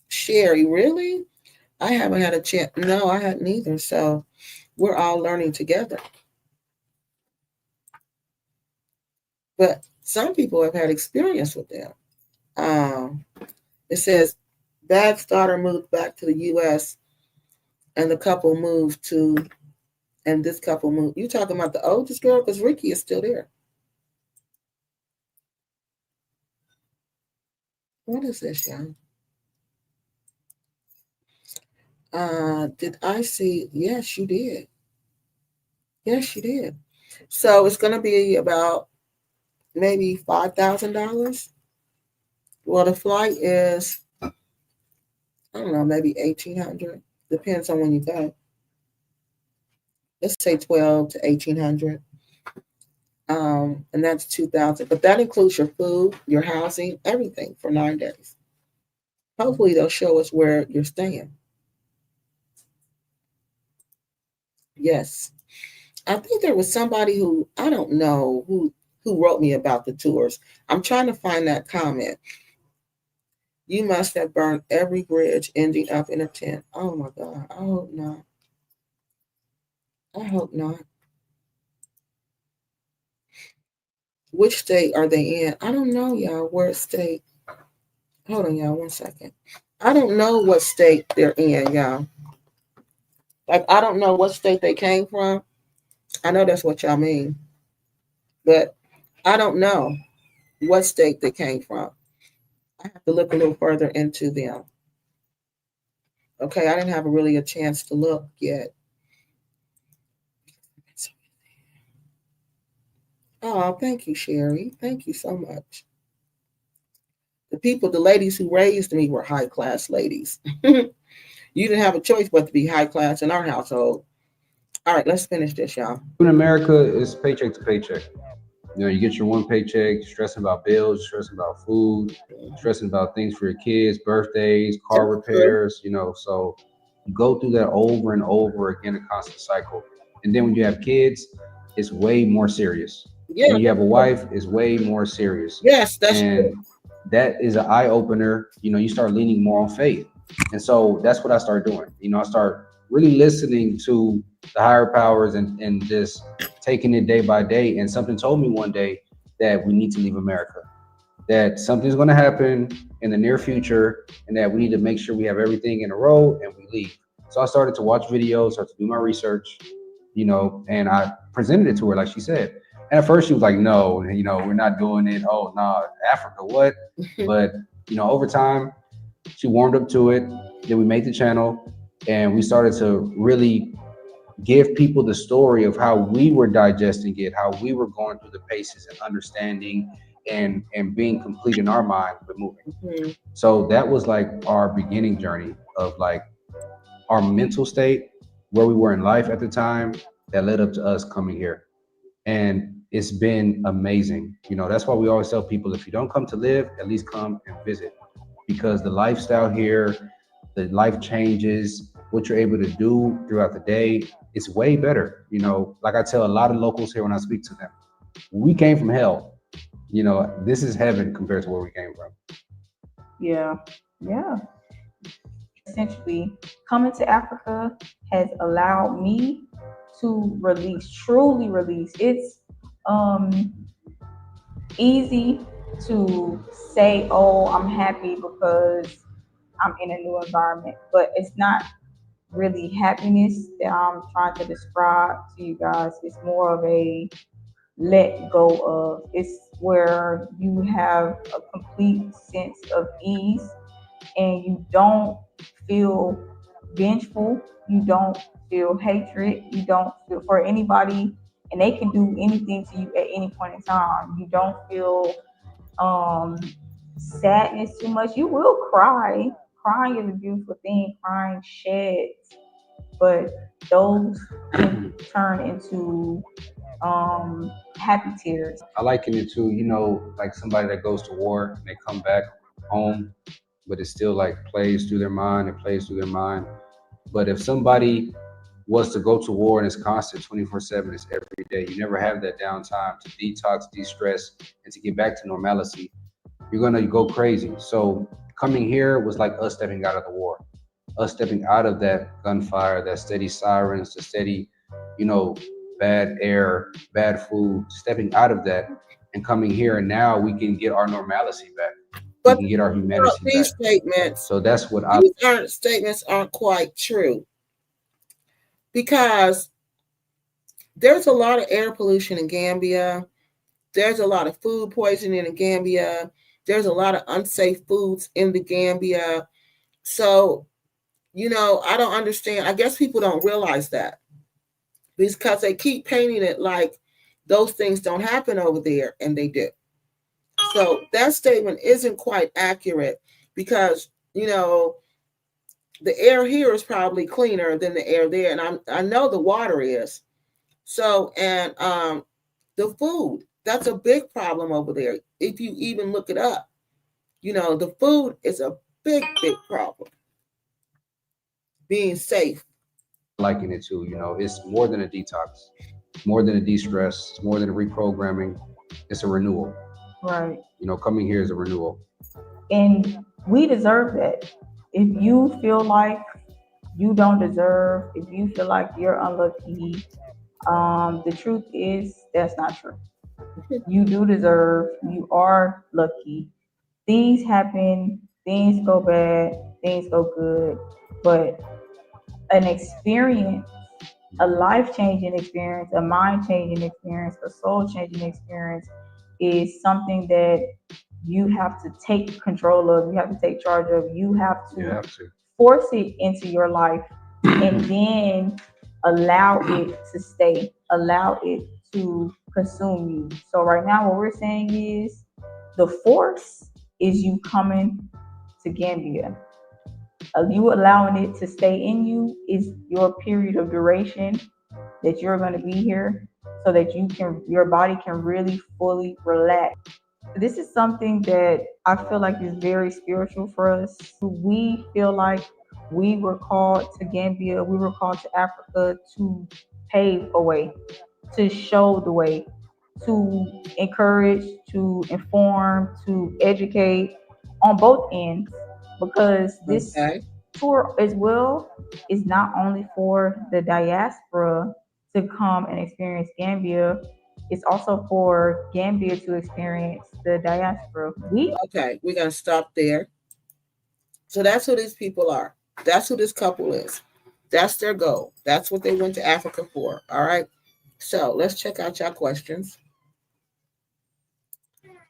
Sherry, really? I haven't had a chance. No, I hadn't either. So we're all learning together. But some people have had experience with them. It says Bag's daughter moved back to the U.S. and the couple moved to, and this couple moved. You talking about the oldest girl? Because Ricky is still there. What is this, y'all? Did I see? Yes, you did. Yes, you did. So it's going to be about maybe $5,000. Well, the flight is, I don't know, maybe 1,800. Depends on when you go. Let's say 12 to 1,800. And that's 2,000. But that includes your food, your housing, everything for 9 days. Hopefully they'll show us where you're staying. Yes. I think there was somebody who I don't know who wrote me about the tours. I'm trying to find that comment. You must have burned every bridge ending up in a tent. Oh my God. I hope not. I hope not. Which state are they in? I don't know, y'all. Where state? Hold on, y'all. 1 second. I don't know what state they're in, y'all. Like, I don't know what state they came from. I know that's what y'all mean, but I don't know what state they came from. I have to look a little further into them. Okay, I didn't have really a chance to look yet. Oh, thank you, Sherry. Thank you so much. The ladies who raised me were high class ladies. You didn't have a choice but to be high class in our household. All right, let's finish this, y'all. In America, it's paycheck to paycheck. You know, you get your one paycheck, stressing about bills, stressing about food, stressing about things for your kids, birthdays, car That's true. repairs, you know. So you go through that over and over again, a constant cycle. And then when you have kids, it's way more serious. Yeah, When you have that's a true. wife, it's way more serious. Yes, that's true. And that is an eye opener. You know, you start leaning more on faith. And so that's what I started doing. You know, I start really listening to the higher powers and just taking it day by day. And something told me one day that we need to leave America, that something's going to happen in the near future, and that we need to make sure we have everything in a row and we leave. So I started to watch videos, started to do my research, you know, and I presented it to her like she said. And at first she was like, "No, you know, we're not doing it. Oh, no, Africa, what?" But you know, over time, she warmed up to it. Then we made the channel, and we started to really give people the story of how we were digesting it, how we were going through the paces and understanding and being complete in our mind with moving. Mhm. So that was like our beginning journey of like our mental state, where we were in life at the time, that led up to us coming here. And it's been amazing. You know, that's why we always tell people, if you don't come to live, at least come and visit, because the lifestyle here, the life changes, what you're able to do throughout the day, it's way better. You know, like I tell a lot of locals here when I speak to them, we came from hell. You know, this is heaven compared to where we came from. Yeah, yeah. Essentially, coming to Africa has allowed me to release, truly release. It's um easy to say, "Oh, I'm happy because I'm in a new environment," but it's not really happiness that I'm trying to describe to you guys. It's more of a let go of. It's where you have a complete sense of ease and you don't feel vengeful, you don't feel hatred, you don't feel for anybody, and they can do anything to you at any point in time. You don't feel um sadness too much. You will cry. Crying is a beautiful thing. Crying sheds, but those can turn into happy tears. I liken it to, you know, like somebody that goes to war and they come back home, but it still like plays through their mind, it plays through their mind. But if somebody was to go to war and it's constant 24/7, it's every day, you never have that downtime to detox, de stress, and to get back to normalcy, you're going to go crazy. So coming here was like us stepping out of the war, us stepping out of that gunfire, that steady sirens, the steady, you know, bad air, bad food, stepping out of that and coming here. And now we can get our normalcy back. We But can get our humanity back. these statements, So that's what I. these aren't statements aren't quite true because there's a lot of air pollution in Gambia. There's a lot of food poisoning in Gambia. There's a lot of unsafe foods in the Gambia. So, I don't understand. I guess people don't realize that because they keep painting it like those things don't happen over there, and they do. So that statement isn't quite accurate because, the air here is probably cleaner than the air there. And I know the water is. So, and the food, that's a big problem over there. If you even look it up, the food is a big, big problem. Being safe. liking it too. You know, it's more than a detox, more than a de-stress, it's more than a reprogramming. It's a renewal. Right. You know, coming here is a renewal. And we deserve that. If you feel like you don't deserve, if you feel like you're unlucky, the truth is that's not true. You do deserve, you are lucky. Things happen, things go bad, things go good, but an experience, a life changing experience, a mind changing experience, a soul changing experience is something that you have to take control of, you have to take charge of, you have You to have to. force it into your life and then allow it to stay, allow it to consume you. So, right now, what we're saying is the force is you coming to Gambia. You allowing it to stay in you is your period of duration that you're going to be here so that your body can really fully relax. This is something that I feel like is very spiritual for us. We feel like we were called to Gambia, we were called to Africa to pave a way, to show the way, to encourage, to inform, to educate on both ends. Because this Okay. tour as well is not only for the diaspora to come and experience Gambia, it's also for Gambia to experience the diaspora. We Okay. We're gonna stop there. So that's who these people are. That's who this couple is. That's their goal. That's what they went to Africa for. All right. So let's check out your questions.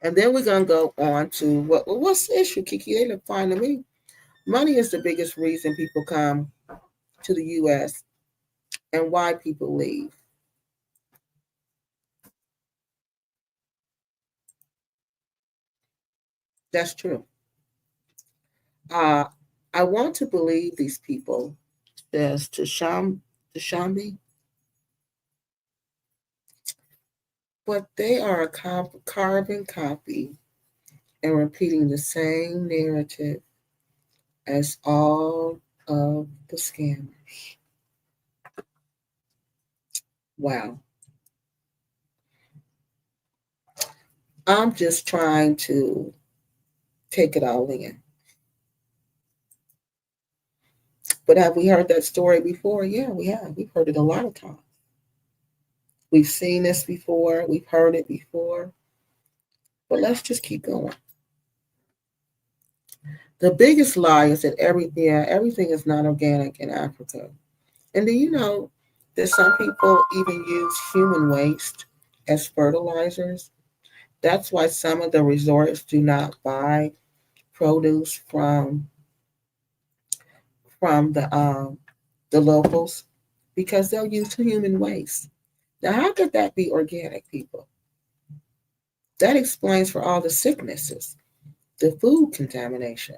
And then we're gonna go on to what's the issue, Kiki? They look fine to me. Money is the biggest reason people come to the US and why people leave. That's true. Uh I want to believe these people, says Tashambi, but they are a carbon copy and repeating the same narrative as all of the scammers. Wow. I'm just trying to take it all in. But have we heard that story before? Yeah, we have. We've heard it a lot of times. We've seen this before. We've heard it before. But let's just keep going. The biggest lie is that everything is not organic in Africa. And do you know that some people even use human waste as fertilizers? That's why some of the resorts do not buy produce from the locals because they'll use human waste. Now, how could that be organic, people? That explains for all the sicknesses, the food contamination.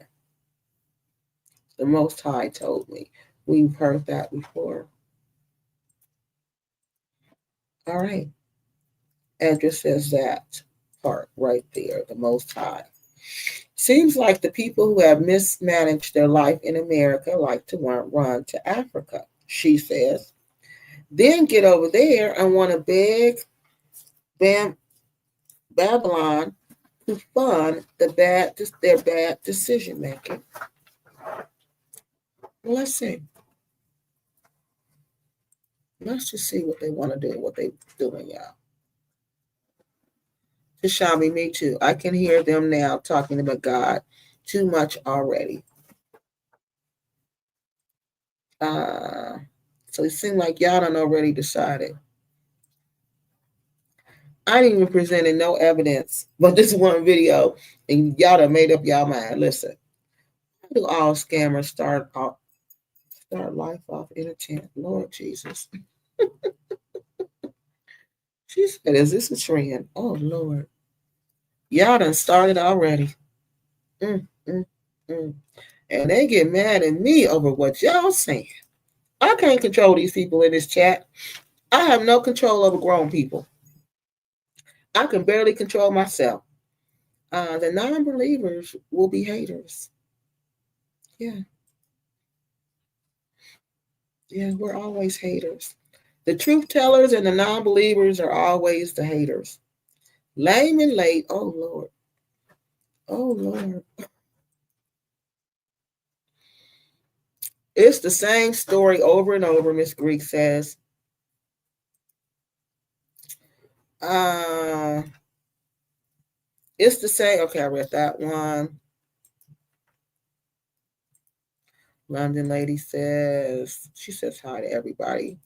The Most High told me. We've heard that before. All right. Edra says that part right there, the Most High. Seems like the people who have mismanaged their life in America like to run to Africa, she says. Then get over there and want to beg Bam, Babylon to fund their bad decision making. Well, let's see. Let's just see what they want to do, what they're doing, y'all. Tashami, me too. I can hear them now talking about God too much already. Uh, so it seemed like y'all done already decided. I ain't even presented no evidence but this one video, and y'all done made up y'all mind. Listen, how do all scammers start life off innocent? Lord Jesus. She said, is this a trend? Oh, Lord. Y'all done started already. Mm, mm, mm. And they get mad at me over what y'all saying. I can't control these people in this chat. I have no control over grown people. I can barely control myself. The non-believers will be haters. Yeah. Yeah, we're always haters. The truth tellers and the non believers are always the haters. Lame and late. Oh, Lord. Oh, Lord. It's the same story over and over, Miss Greek says. Uh, it's the same. Okay, I read that one. London lady says, she says hi to everybody.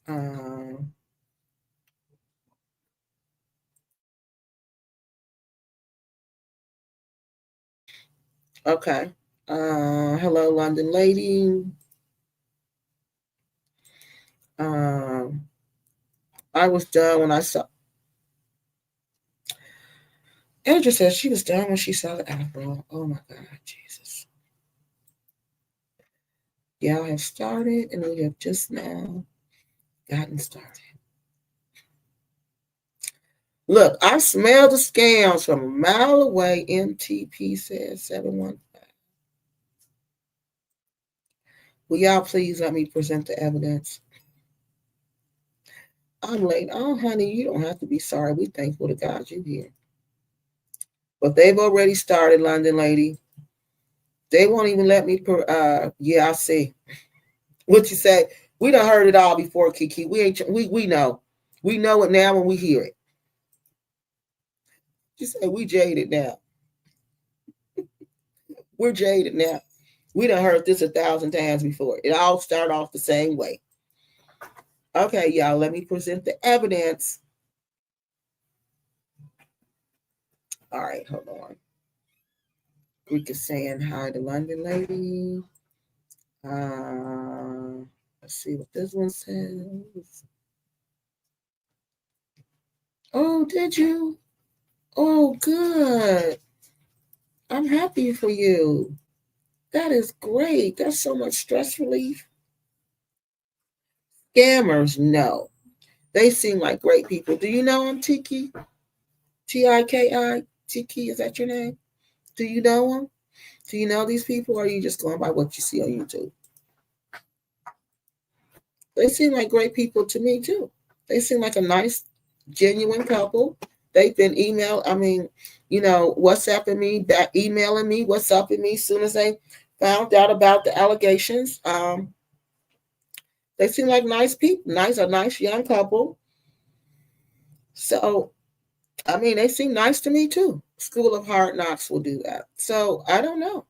Um, okay. Hello, London lady. Um, I was done when I saw. Andrew says she was done when she saw the afro. Oh my God, Jesus. Y'all have started and we have just now gotten started. Look, I smell the scams from a mile away. MTP says 715. Will y'all please let me present the evidence? I'm late. Oh, honey, you don't have to be sorry. We thankful to God you here. But they've already started, London lady. They won't even let me. Yeah, I see. What you say? We done heard it all before, Kiki. We ain't. We know. We know it now when we hear it. She said we jaded now. We're jaded now. We done heard this 1,000 times before. It all started off the same way. Okay, y'all. Let me present the evidence. All right, hold on. Greek is saying hi to London lady. Let's see what this one says. Oh, did you? Oh, good. I'm happy for you. That is great. That's so much stress relief. Scammers, no. They seem like great people. Do you know them, Tiki? Tiki? Tiki, is that your name? Do you know them? Do you know these people, or are you just going by what you see on YouTube? They seem like great people to me, too. They seem like a nice, genuine couple. They've been WhatsApping me, back emailing me, WhatsApping me as soon as they found out about the allegations. They seem like nice people, a nice young couple. So, they seem nice to me too. School of Hard Knocks will do that. So, I don't know.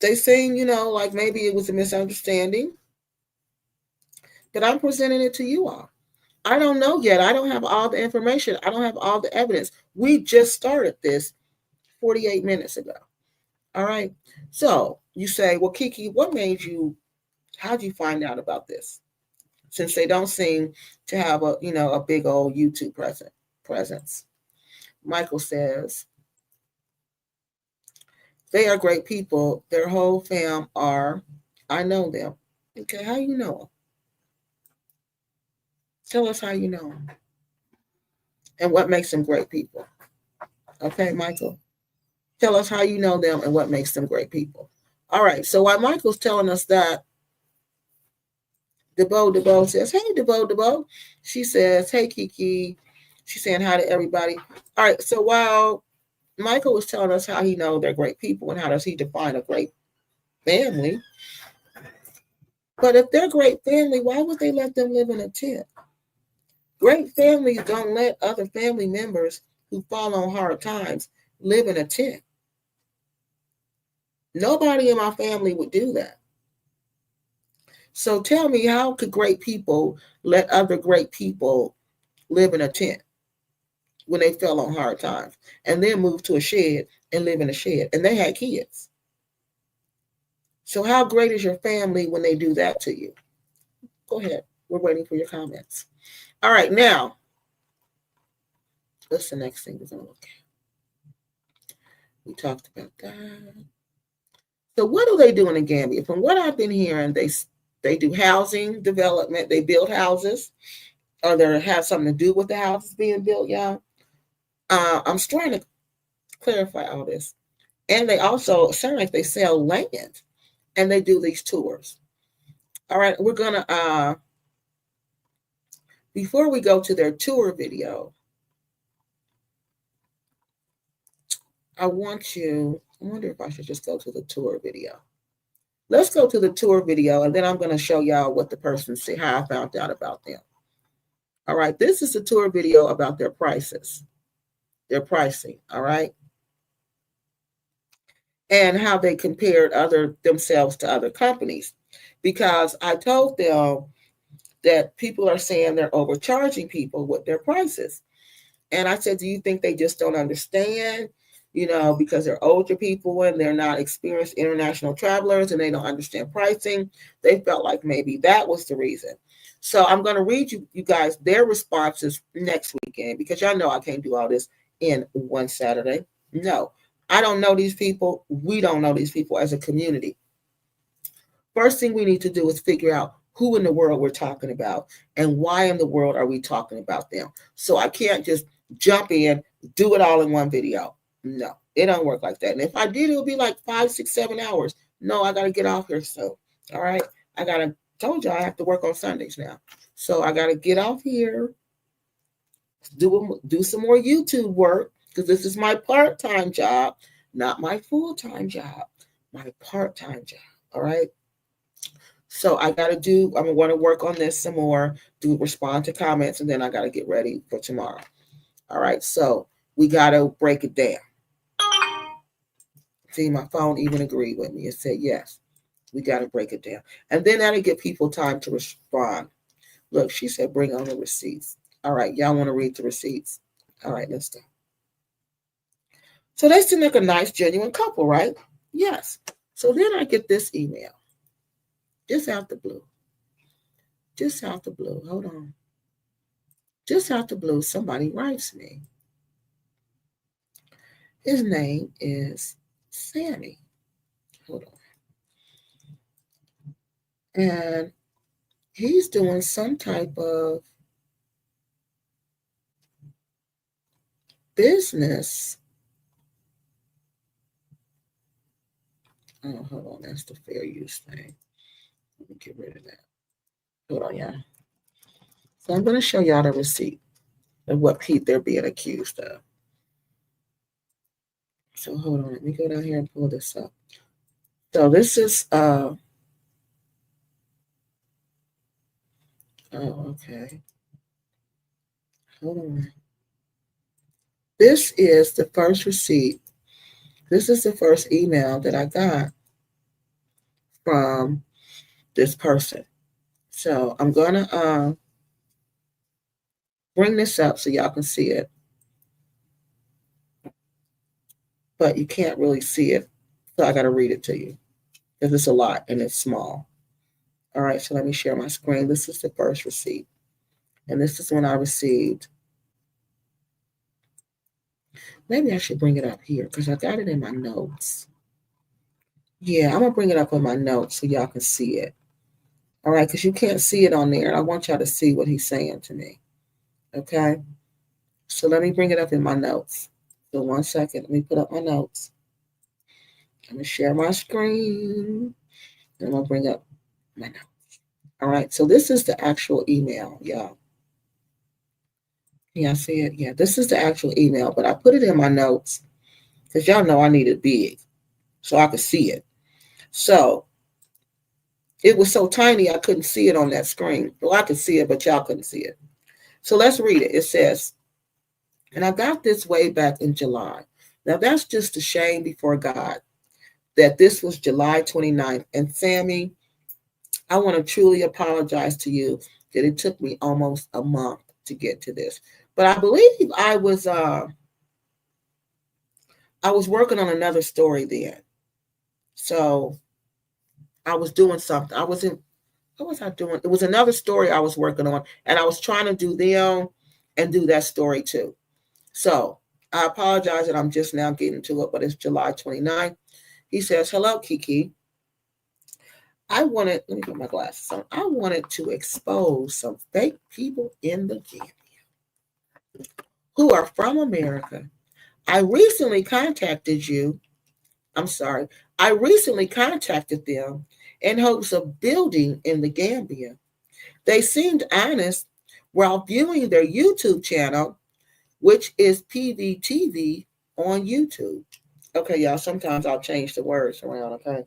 They seem, like maybe it was a misunderstanding, but I'm presenting it to you all. I don't know yet. I don't have all the information. I don't have all the evidence. We just started this 48 minutes ago. All right. So you say, well, Kiki, how'd you find out about this? Since they don't seem to have a big old YouTube presence. Michael says, they are great people. Their whole fam are, I know them. Okay, how you know them? Tell us how you know them and what makes them great people. Okay, Michael. Tell us how you know them and what makes them great people. All right, so while Michael's telling us that, DeBo says, hey, DeBo. She says, hey, Kiki. She's saying hi to everybody. All right, so while Michael was telling us how he knows they're great people and how does he define a great family, but if they're great family, why would they let them live in a tent? Great families don't let other family members who fall on hard times live in a tent. Nobody in my family would do that. So tell me, how could great people let other great people live in a tent when they fell on hard times and then move to a shed and live in a shed and they had kids? So how great is your family when they do that to you? Go ahead. We're waiting for your comments. All right, now, what's the next thing we're going to look at? We talked about that. So what do they do in the Gambia? From what I've been hearing, they do housing development. They build houses, or they have something to do with the houses being built, y'all. I'm trying to clarify all this. And they also sound like they sell land. and they do these tours. All right, we're gonna before we go to their tour video, I wonder if I should just go to the tour video. Let's go to the tour video, and then I'm going to show y'all what the person said, how I found out about them. All right, this is the tour video about their prices, their pricing, all right? And how they compared themselves to other companies. Because I told them that people are saying they're overcharging people with their prices. And I said, do you think they just don't understand? Because they're older people and they're not experienced international travelers and they don't understand pricing. They felt like maybe that was the reason. So I'm going to read you guys their responses next weekend, because y'all know I can't do all this in one Saturday. No, I don't know these people. We don't know these people as a community. First thing we need to do is figure out who in the world we're talking about and why in the world are we talking about them. So I can't just jump in, do it all in one video. No, it don't work like that. And if I did, it would be like 5, 6, 7 hours. No, I got to get off here soon. All right. Told you I have to work on Sundays now. So I got to get off here, do some more YouTube work, because this is my part-time job, not my full-time job, my part-time job. All right. So I'm going to work on this some more, respond to comments, and then I got to get ready for tomorrow. All right. So we got to break it down. See, my phone even agreed with me. It said, yes, we got to break it down. And then that'll give people time to respond. Look, she said, bring on the receipts. All right. Y'all want to read the receipts? All right, let's go. So they seem like a nice, genuine couple, right? Yes. So then I get this email. Just out the blue. Hold on. Just out the blue, somebody writes me. His name is Sammy. Hold on. And he's doing some type of business. Oh, hold on. That's the fair use thing. Let me get rid of that. Hold on, y'all. So I'm going to show y'all the receipt of what they're being accused of. So hold on. Let me go down here and pull this up. So this is oh, okay. Hold on. This is the first receipt. This is the first email that I got from this person. So I'm gonna bring this up so y'all can see it. But you can't really see it. So I gotta read it to you, because it's a lot and it's small. All right, so let me share my screen. This is the first receipt. And this is when I received. Maybe I should bring it up here because I got it in my notes. Yeah, I'm going to bring it up in my notes so y'all can see it. All right, because you can't see it on there. And I want y'all to see what he's saying to me. Okay? So let me bring it up in my notes. So 1 second. Let me put up my notes. I'm going to share my screen. And I'm going to bring up my notes. All right, so this is the actual email, y'all. Yeah, I see it. Yeah, this is the actual email, but I put it in my notes because y'all know I need it big so I could see it. So it was so tiny I couldn't see it on that screen. Well, I could see it, but y'all couldn't see it. So let's read it. It says, and I got this way back in July. Now that's just a shame before God that this was July 29th. And Sammy, I want to truly apologize to you that it took me almost a month to get to this. But I believe I was working on another story then. So I was doing something. What was I doing? It was another story I was working on, and I was trying to do them and do that story too. So I apologize that I'm just now getting to it, but it's July 29th. He says, hello, Kiki. Let me put my glasses on. I wanted to expose some fake people in the Gambia who are from America. I recently contacted you. I'm sorry. I recently contacted them in hopes of building in the Gambia. They seemed honest while viewing their YouTube channel, which is PBTV on YouTube. Okay, y'all, sometimes I'll change the words around, okay?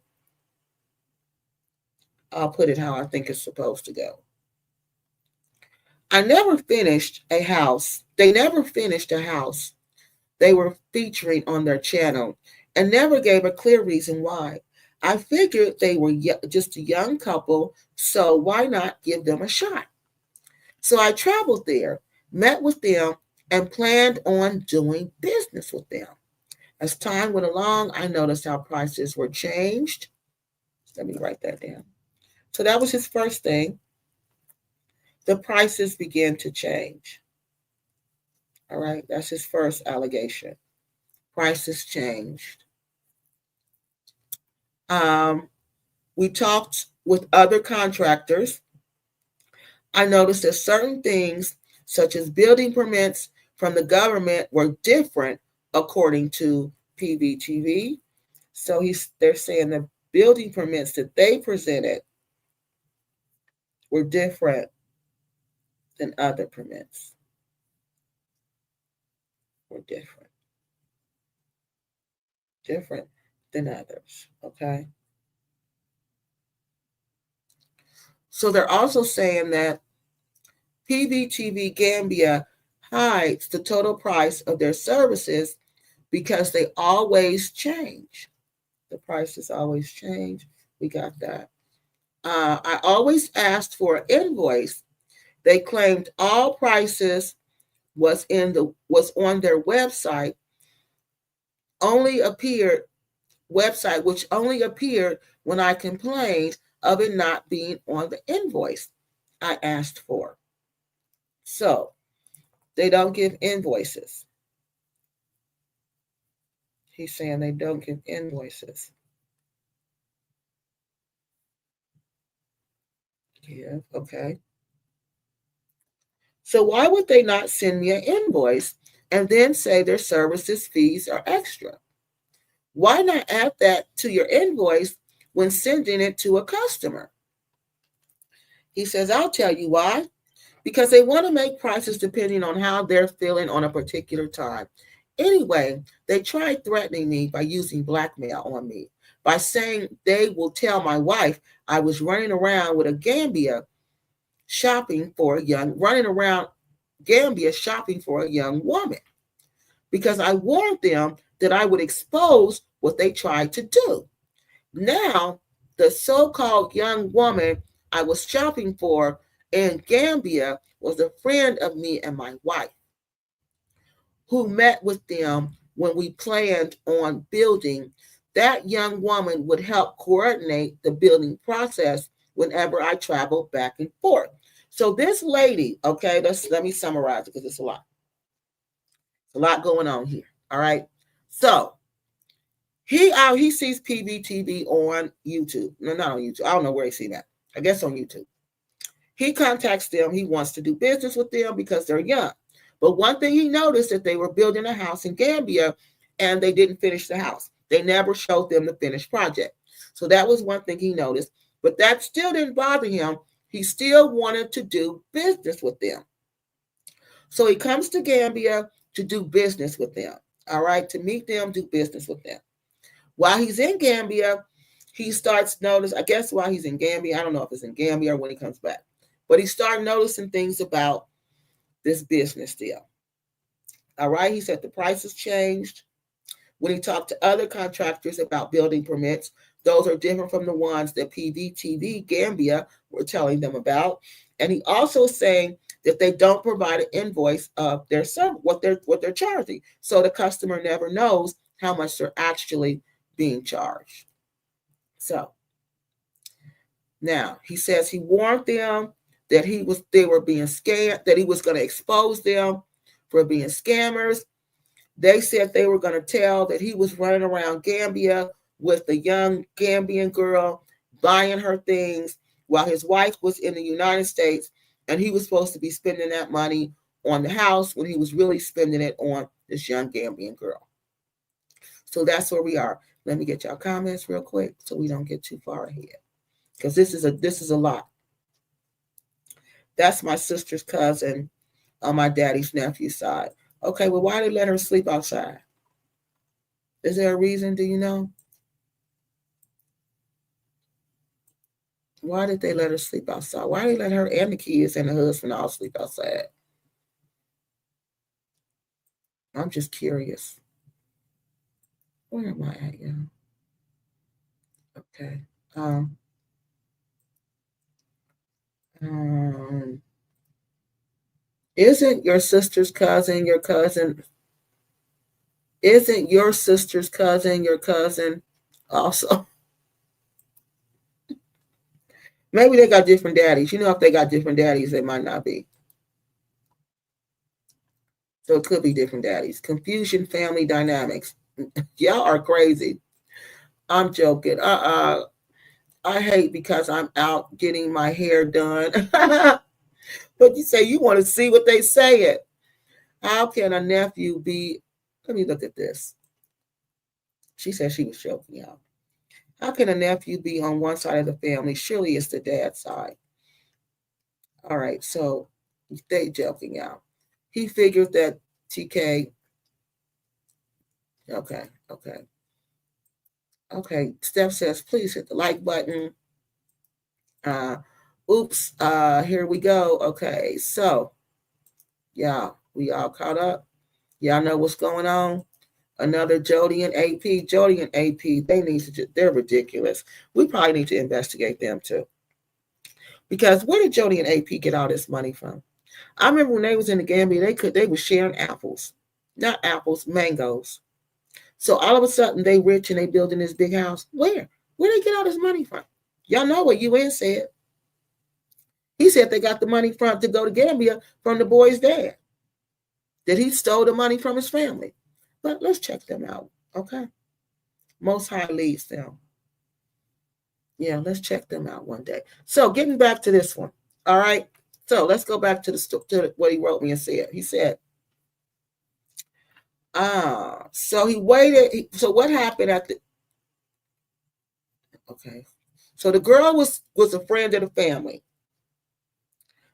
I'll put it how I think it's supposed to go. I never finished a house. They never finished a house they were featuring on their channel and never gave a clear reason why. I figured they were just a young couple, so why not give them a shot? So I traveled there, met with them, and planned on doing business with them. As time went along, I noticed how prices were changed. Let me write that down. So that was his first thing. The prices began to change. All right, that's his first allegation. Prices changed. Um, we talked with other contractors. I noticed that certain things, such as building permits from the government, were different according to PBTV. So they're saying the building permits that they presented were different than other permits. Were different than others. Okay. So they're also saying that PBTV Gambia hides the total price of their services because they always change. The prices always change. We got that. I always asked for an invoice. They claimed all prices was on their website, only appeared website which only appeared when I complained of it not being on the invoice I asked for. So they don't give invoices. He's saying they don't give invoices. Yeah, okay. So why would they not send me an invoice and then say their services fees are extra? Why not add that to your invoice when sending it to a customer? He says, I'll tell you why. Because they want to make prices depending on how they're feeling on a particular time. Anyway, they tried threatening me by using blackmail on me, by saying they will tell my wife I was running around with a Gambia running around Gambia shopping for a young woman, because I warned them that I would expose what they tried to do. Now, the so called young woman I was shopping for in Gambia was a friend of me and my wife, who met with them when we planned on building. That young woman would help coordinate the building process whenever I traveled back and forth. So this lady, okay, let me summarize it because it's a lot. It's a lot going on here. All right. So he sees PBTV on YouTube. No, not on YouTube. I don't know where he seen that. I guess on YouTube. He contacts them. He wants to do business with them because they're young. But one thing he noticed that they were building a house in Gambia and they didn't finish the house. They never showed them the finished project. So that was one thing he noticed. But that still didn't bother him. He still wanted to do business with them. So he comes to Gambia to do business with them. All right, to meet them, do business with them. While he's in Gambia, he starts notice. I guess while he's in Gambia, I don't know if it's in Gambia or when he comes back, but he started noticing things about this business deal. All right, he said the prices changed. When he talked to other contractors about building permits, those are different from the ones that PVTV Gambia were telling them about. And he also saying that they don't provide an invoice of their what they're charging, so the customer never knows how much they're actually being charged. So now he says he warned them that they were being scammed, that he was going to expose them for being scammers. They said they were going to tell that he was running around Gambia with the young Gambian girl, buying her things while his wife was in the United States, and he was supposed to be spending that money on the house when he was really spending it on this young Gambian girl. So that's where we are. Let me get y'all comments real quick so we don't get too far ahead. Because this is a lot. That's my sister's cousin on my daddy's nephew's side. Okay, well, why did they let her sleep outside? Is there a reason? Do you know? Why did they let her sleep outside? Why did they let her and the kids and the husband all sleep outside? I'm just curious. Where am I at, y'all? Okay. Um, um, isn't your sister's cousin your cousin? Isn't your sister's cousin your cousin also? Maybe they got different daddies. You know, if they got different daddies, they might not be. So it could be different daddies. Confusion, family dynamics. Y'all are crazy. I'm joking. I hate because I'm out getting my hair done. But you say you want to see what they say it. How can a nephew be? Let me look at this. She said she was joking, y'all. How can a nephew be on one side of the family? Surely it's the dad's side. All right, so they joking out. He figures that TK. Okay, okay, okay. Steph says, please hit the like button. Uh, oops. Here we go. Okay, so yeah, we all caught up. Y'all know what's going on. Another Jody and AP. Jody and AP. They need to. They're ridiculous. We probably need to investigate them too. Because where did Jody and AP get all this money from? I remember when they was in the Gambia, they were sharing apples, not apples, mangoes. So all of a sudden they rich and they building this big house. Where they get all this money from? Y'all know what UN said. He said they got the money from to go to Gambia from the boy's dad. That he stole the money from his family. But let's check them out, okay? Most High leads them. Yeah, let's check them out one day. So getting back to this one, all right? So let's go back to what he wrote me and said. He said, so he waited. So what happened at the, okay. So the girl was a friend of the family.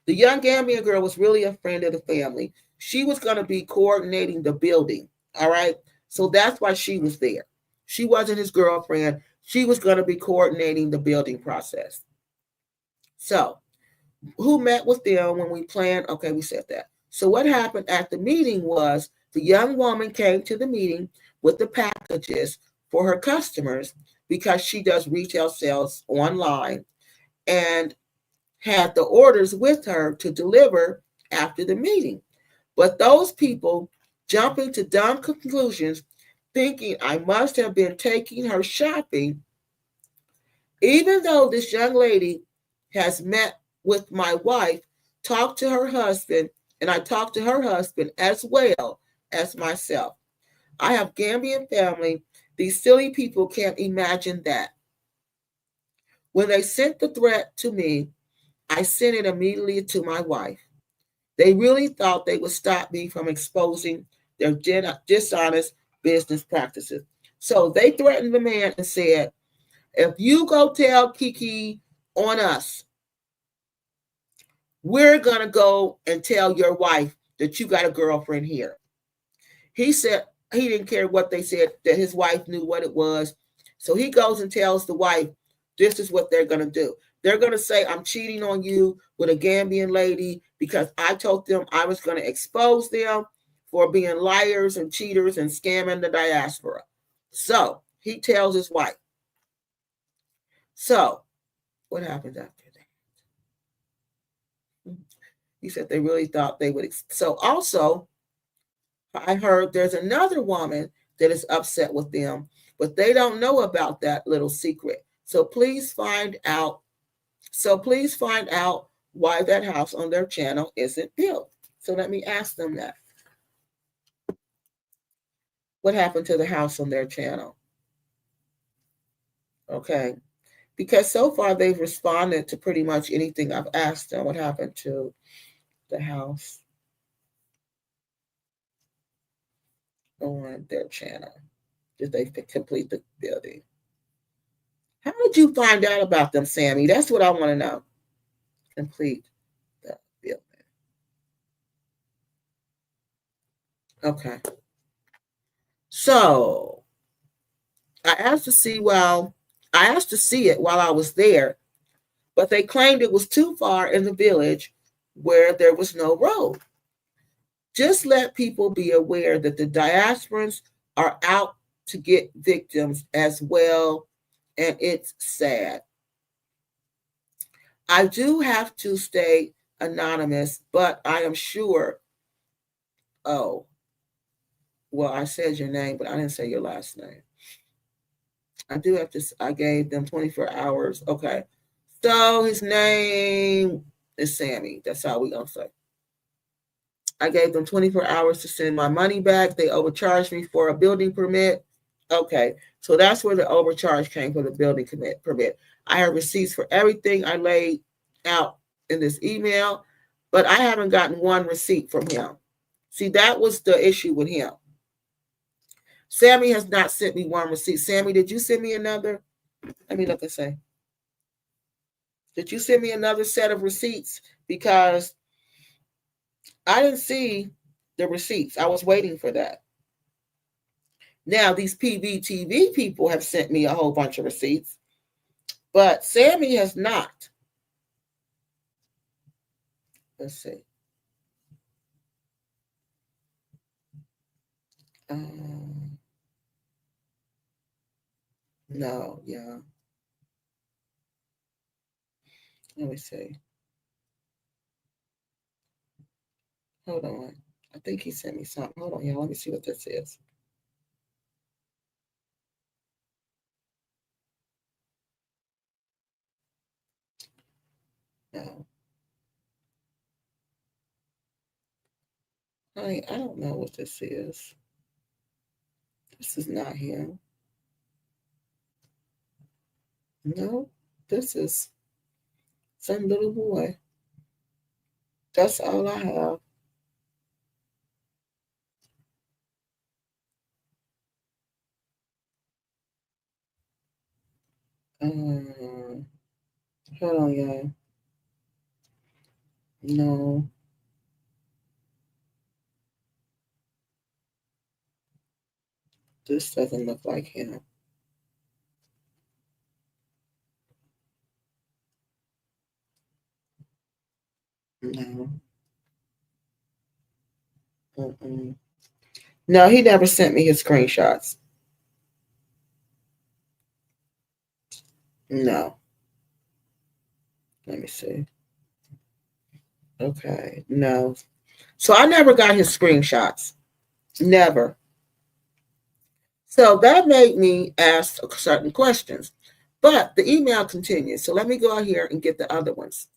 The young Gambian girl was really a friend of the family. She was going to be coordinating the building, all right? So that's why she was there. She wasn't his girlfriend. She was going to be coordinating the building process. So who met with them when we planned? Okay, we said that. So what happened at the meeting was the young woman came to the meeting with the packages for her customers because she does retail sales online and had the orders with her to deliver after the meeting. But those people jumping to dumb conclusions, thinking I must have been taking her shopping, even though this young lady has met with my wife, talked to her husband, and I talked to her husband as well as myself. I have Gambian family. These silly people can't imagine that. When they sent the threat to me, I sent it immediately to my wife. They really thought they would stop me from exposing their dishonest business practices. So they threatened the man and said, if you go tell Kiki on us, we're going to go and tell your wife that you got a girlfriend here. He said he didn't care what they said, that his wife knew what it was. So he goes and tells the wife, this is what they're going to do. They're going to say, I'm cheating on you with a Gambian lady because I told them I was going to expose them for being liars and cheaters and scamming the diaspora. So he tells his wife. So what happened after that? He said they really thought they would. So also, I heard there's another woman that is upset with them, but they don't know about that little secret. So please find out. So please find out why that house on their channel isn't built. So let me ask them that. What happened to the house on their channel? Okay. Because so far they've responded to pretty much anything I've asked them. What happened to the house on their channel? Did they complete the building? How did you find out about them, Sammy? That's what I want to know. Complete the building. Okay. So I asked to see it while I was there, but they claimed it was too far in the village where there was no road. Just let people be aware that the diasporans are out to get victims as well, and it's sad. I do have to stay anonymous, but I am sure. Oh, well, I said your name, but I didn't say your last name. I do have to. I gave them 24 hours. Okay. So his name is Sammy. That's how we gonna say. I gave them 24 hours to send my money back. They overcharged me for a building permit. Okay, so that's where the overcharge came for the building permit. I have receipts for everything I laid out in this email, but I haven't gotten one receipt from him. See, that was the issue with him. Sammy has not sent me one receipt. Sammy, did you send me another? Let me look and say. Did you send me another set of receipts? Because I didn't see the receipts. I was waiting for that. Now, these PBTV people have sent me a whole bunch of receipts, but Sammy has not. Let's see. No, yeah. Let me see. Hold on. I think he sent me something. Hold on, y'all. Let me see what this is. No. Honey, I don't know what this is. This is not him. No, this is some little boy. That's all I have. Hold on, y'all. No. This doesn't look like him. No. Mm-mm. No, he never sent me his screenshots. No. Let me see. Okay. No. So I never got his screenshots. Never. So that made me ask certain questions. But the email continues. So let me go out here and get the other ones.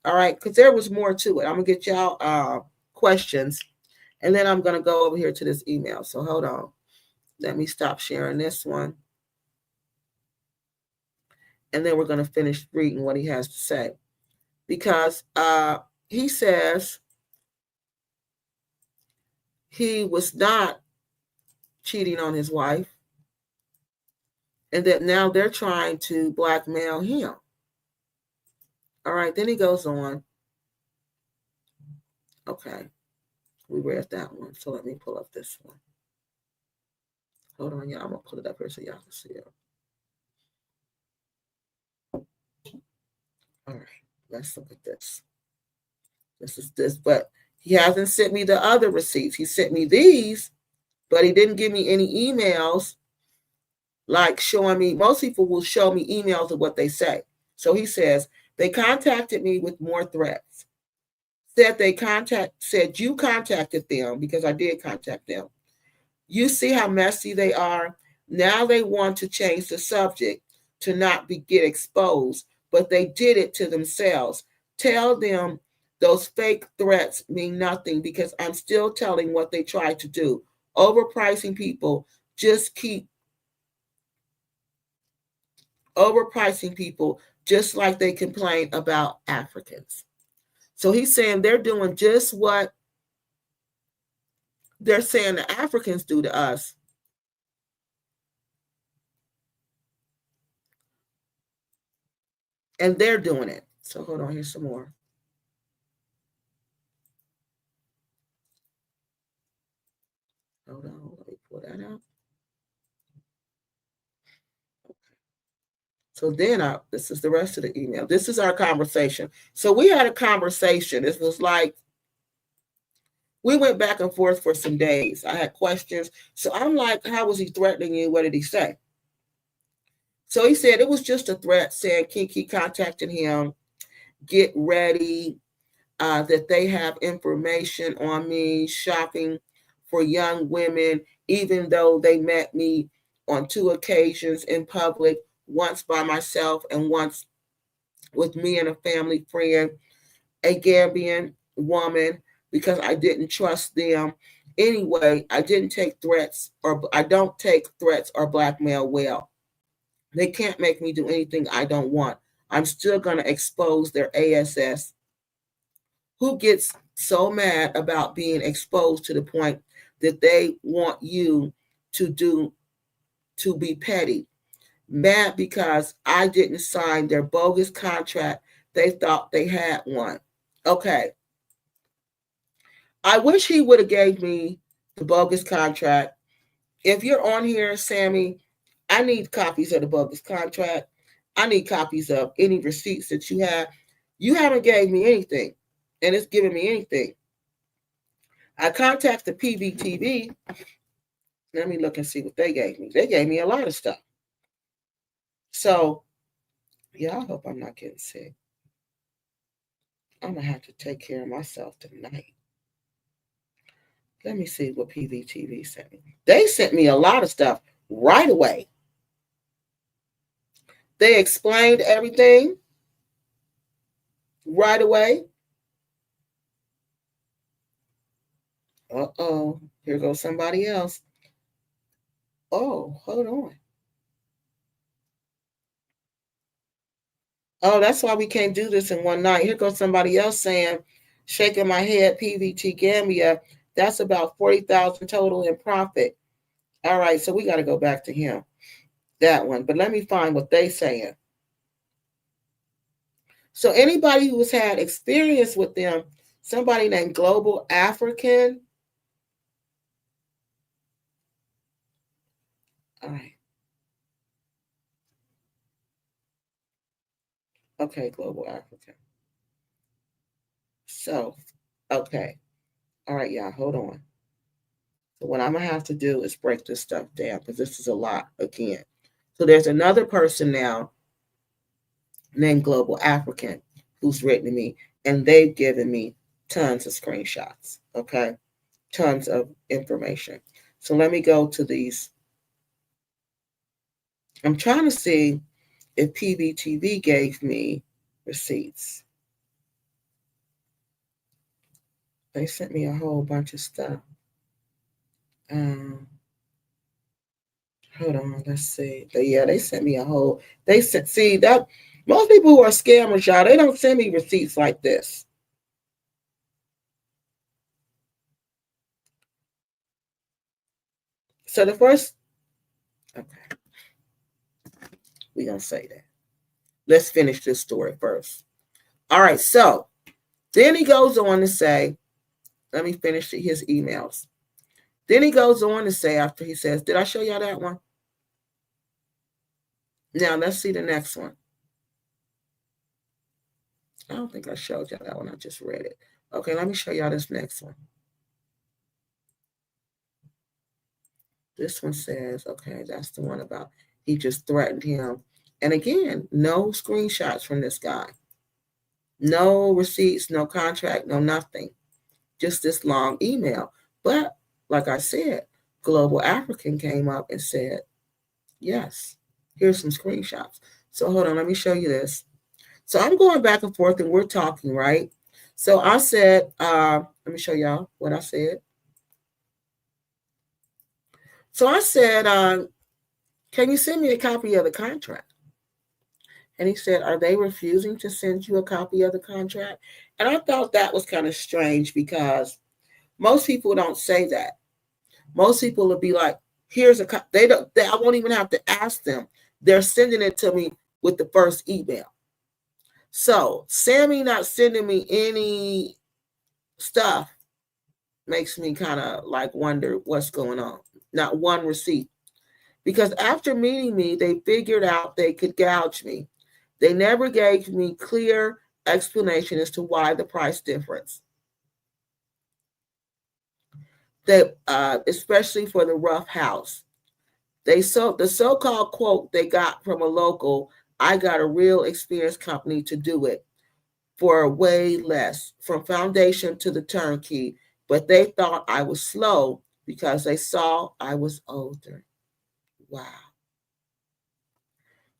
All right. Because there was more to it. I'm going to get y'all questions. And then I'm going to go over here to this email. So hold on. Let me stop sharing this one. And then we're going to finish reading what he has to say. Because he says he was not cheating on his wife. And that now they're trying to blackmail him. All right. Then he goes on. Okay. We read that one. So let me pull up this one. Hold on, y'all. I'm going to pull it up here so y'all can see it. All right. Let's look at this. This is this, but he hasn't sent me the other receipts. He sent me these, but he didn't give me any emails like showing me. Most people will show me emails of what they say. So he says, they contacted me with more threats. Said you contacted them, because I did contact them. You see how messy they are? Now they want to change the subject to not get exposed, but they did it to themselves. Tell them those fake threats mean nothing, because I'm still telling what they tried to do. Overpricing people. Just keep overpricing people, just like they complain about Africans. So he's saying they're doing just what they're saying the Africans do to us. And they're doing it. So hold on, here's some more. Hold on, let me pull that out. So then this is the rest of the email. This is our conversation. So we had a conversation. This was like, we went back and forth for some days. I had questions. So I'm like, how was he threatening you? What did he say? So he said it was just a threat saying Kiki contacted him, get ready, that they have information on me, shopping for young women, even though they met me on 2 occasions in public, once by myself and once with me and a family friend, a Gambian woman, because I didn't trust them. Anyway, I didn't take threats, or I don't take threats or blackmail well. They can't make me do anything I don't want. I'm still going to expose their ASS. Who gets so mad about being exposed to the point that they want you to do, to be petty? Mad because I didn't sign their bogus contract. They thought they had one. Okay. I wish he would have gave me the bogus contract. If you're on here, Sammy, I need copies of the bogus contract. I need copies of any receipts that you have. You haven't gave me anything, and it's giving me anything. I contacted PBTV. Let me look and see what they gave me. They gave me a lot of stuff. So, yeah, I hope I'm not getting sick. I'm going to have to take care of myself tonight. Let me see what PVTV sent me. They sent me a lot of stuff right away. They explained everything right away. Uh-oh. Here goes somebody else. Oh, hold on. Oh, that's why we can't do this in one night. Here goes somebody else saying, shaking my head, PVT Gambia, that's about 40,000 total in profit. All right, so we got to go back to him. That one. But let me find what they saying. So anybody who's had experience with them, somebody named Global African. All right. Okay, Global African. So, okay. All right, y'all, hold on. So what I'm going to have to do is break this stuff down because this is a lot again. So there's another person now named Global African who's written to me, and they've given me tons of screenshots, okay? Tons of information. So let me go to these. I'm trying to see if PBTV gave me receipts. They sent me a whole bunch of stuff. Hold on, let's see. Yeah, they sent me a whole. They sent. See that most people who are scammers, y'all, they don't send me receipts like this. So the first, okay, we gonna say that. Let's finish this story first. All right, so then he goes on to say, let me finish his emails. Then he goes on to say, after he says, did I show y'all that one? Now let's see the next one. I don't think I showed y'all that one. I just read it. Okay, let me show y'all this next one. This one says, okay, that's the one about he just threatened him. And again, no screenshots from this guy. No receipts, no contract, no nothing. Just this long email. But like I said, Global African came up and said, yes, here's some screenshots. So hold on, let me show you this. So I'm going back and forth and we're talking, right? So I said, let me show y'all what I said. So I said, can you send me a copy of the contract? And he said, are they refusing to send you a copy of the contract? And I thought that was kind of strange because most people don't say that. Most people will be like, here's a copy. I won't even have to ask them. They're sending it to me with the first email. So Sammy not sending me any stuff makes me kind of like wonder what's going on. Not one receipt. Because after meeting me, they figured out they could gouge me. They never gave me clear explanation as to why the price difference. That especially for the rough house. The so-called quote they got from a local, I got a real experienced company to do it for way less, from foundation to the turnkey, but they thought I was slow because they saw I was older. Wow.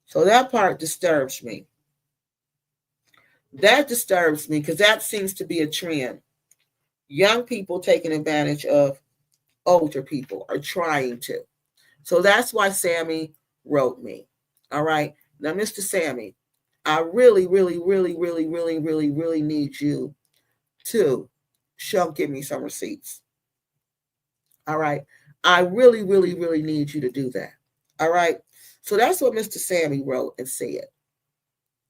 So that part disturbs me. That disturbs me because that seems to be a trend. Young people taking advantage of older people are trying to. So that's why Sammy wrote me. All right. Now, Mr. Sammy, I really, really, really, really, really, really, really need you to give me some receipts. All right. I really, really, really need you to do that. All right. So that's what Mr. Sammy wrote and said.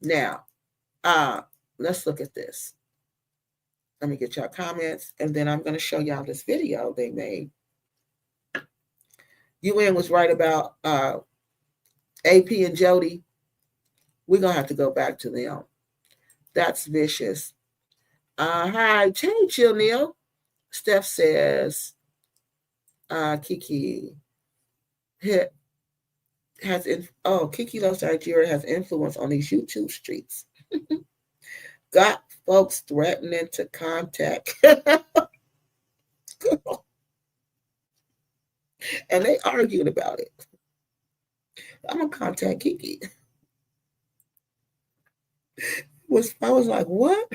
Now, uh, let's look at this. Let me get y'all comments, and then I'm going to show y'all this video they made. UN was right about AP and Jody. We're going to have to go back to them. That's vicious. Hi, hey, Chill Neil. Steph says, Kiki Kiki loves Nigeria has influence on these YouTube streets. Got folks threatening to contact. And they argued about it. I'm gonna contact Kiki. I was like, what?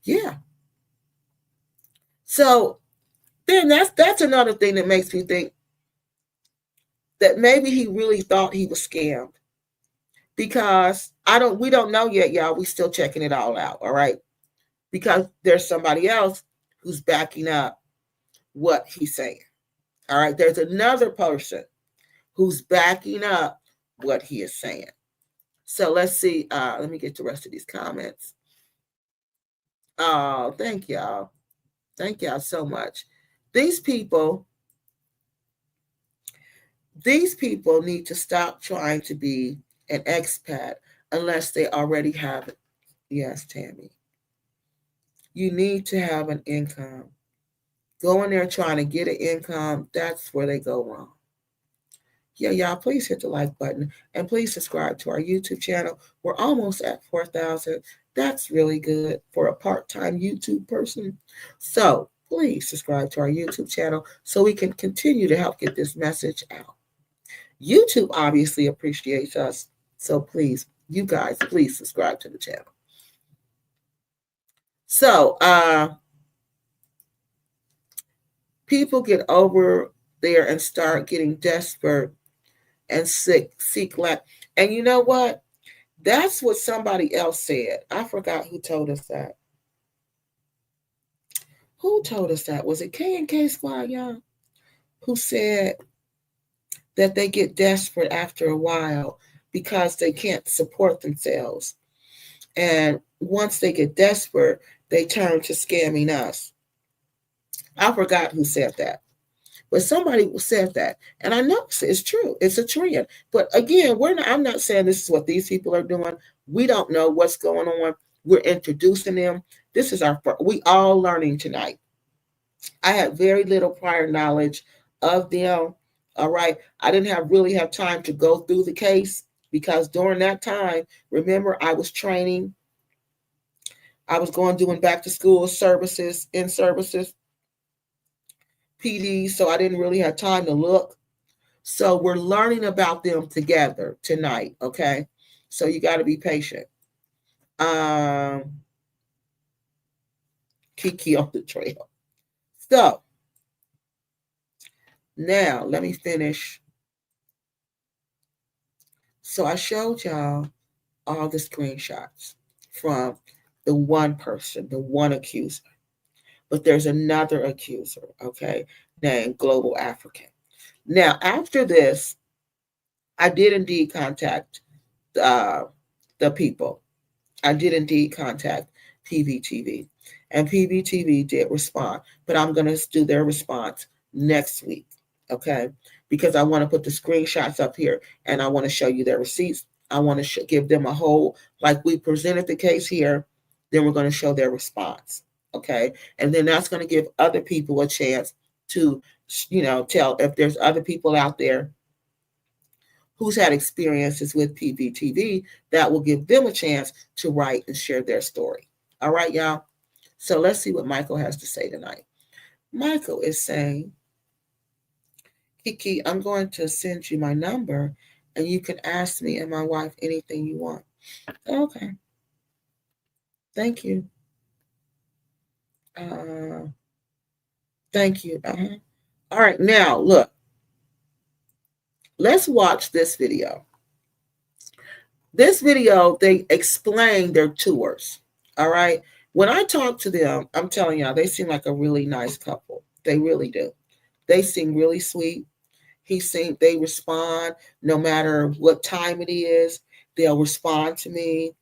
Yeah. So then that's another thing that makes me think that maybe he really thought he was scammed. Because we don't know yet, y'all. We still checking it all out, all right? Because there's somebody else who's backing up what he's saying. All right. There's another person who's backing up what he is saying. So let's see. Let me get the rest of these comments. Oh, thank y'all. Thank y'all so much. These people need to stop trying to be an expat unless they already have it. Yes, Tammy. You need to have an income. Going there trying to get an income, that's where they go wrong. Yeah, y'all, please hit the like button and please subscribe to our YouTube channel. We're almost at 4,000. That's really good for a part-time YouTube person. So please subscribe to our YouTube channel so we can continue to help get this message out. YouTube obviously appreciates us. So please, you guys, please subscribe to the channel. So people get over there and start getting desperate and seek lack. And you know what? That's what somebody else said. I forgot who told us that. Who told us that? Was it K&K Squad, y'all? Who said that they get desperate after a while because they can't support themselves. And once they get desperate, they turn to scamming us. I forgot who said that. But somebody said that. And I know it's true. It's a trend. But again, I'm not saying this is what these people are doing. We don't know what's going on. We're introducing them. This is we all learning tonight. I had very little prior knowledge of them. All right. I didn't really have time to go through the case because during that time, remember, I was training. I was doing back to school services, PD, so I didn't really have time to look. So we're learning about them together tonight, okay? So you got to be patient. Kiki on the trail. So now let me finish. So I showed y'all all the screenshots from the one person, the one accuser. But there's another accuser, okay, named Global African. Now, after this, I did indeed contact the people. I did indeed contact PBTV, and PBTV did respond, but I'm going to do their response next week, okay? Because I want to put the screenshots up here, and I want to show you their receipts. I want to give them a whole, like we presented the case here, then we're going to show their response, okay? And then that's going to give other people a chance to, tell if there's other people out there who's had experiences with PBTV, that will give them a chance to write and share their story. All right, y'all? So let's see what Michael has to say tonight. Michael is saying, Kiki, I'm going to send you my number and you can ask me and my wife anything you want. Okay. Thank you. Thank you. All right, now look. Let's watch this video. This video, they explain their tours. All right. When I talk to them, I'm telling y'all, they seem like a really nice couple. They really do. They seem really sweet. They respond no matter what time it is. They'll respond to me.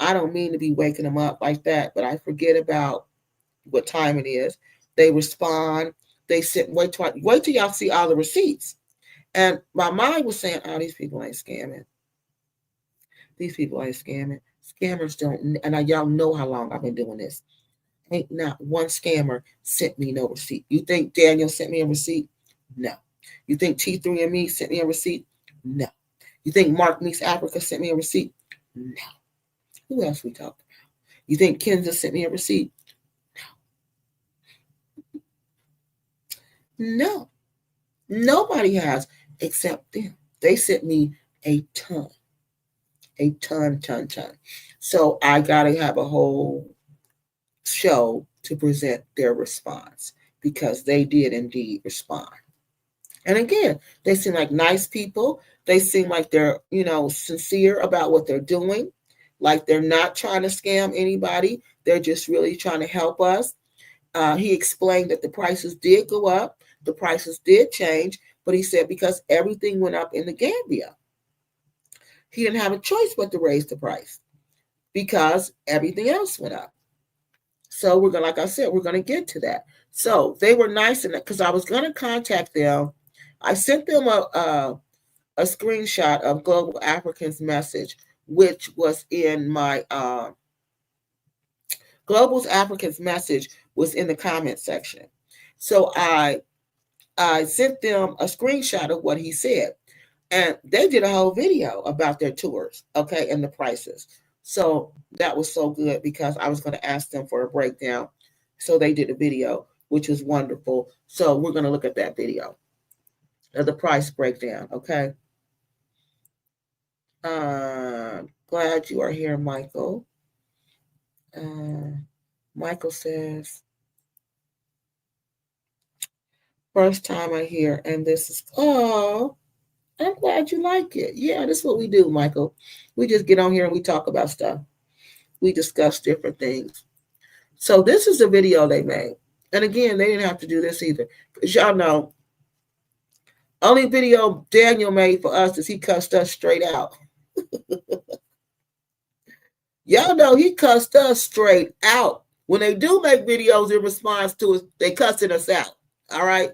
I don't mean to be waking them up like that, but I forget about what time it is. They respond. They sit. Wait till y'all see all the receipts. And my mind was saying, "Oh, these people ain't scamming. These people ain't scamming. Scammers don't." And y'all know how long I've been doing this. Ain't not one scammer sent me no receipt. You think Daniel sent me a receipt? No. You think T3 and me sent me a receipt? No. You think Mark Meets Africa sent me a receipt? No. Who else we talked about? You think Kenza sent me a receipt? No. Nobody has except them. They sent me a ton. A ton. So I got to have a whole show to present their response because they did indeed respond. And again, they seem like nice people. They seem like they're, sincere about what they're doing. Like they're not trying to scam anybody. They're just really trying to help us. He explained that the prices did go up. The prices did change. But he said because everything went up in the Gambia, he didn't have a choice but to raise the price because everything else went up. So we're going to, like I said, we're going to get to that. So they were nice in that because I was going to contact them. I sent them a screenshot of Global African's message, which was in my Global African's message was in the comment section. So I sent them a screenshot of what he said. And they did a whole video about their tours, okay, and the prices. So that was so good because I was going to ask them for a breakdown. So they did a video, which was wonderful. So we're going to look at that video of the price breakdown, okay? Glad you are here, Michael. Michael says, first time I hear, and this is, oh, I'm glad you like it. Yeah, that's what we do, Michael. We just get on here and we talk about stuff. We discuss different things. So this is the video they made. And again, they didn't have to do this either. Because y'all know, only video Daniel made for us is he cussed us straight out. Y'all know he cussed us straight out. When they do make videos in response to us, they cussing us out. All right?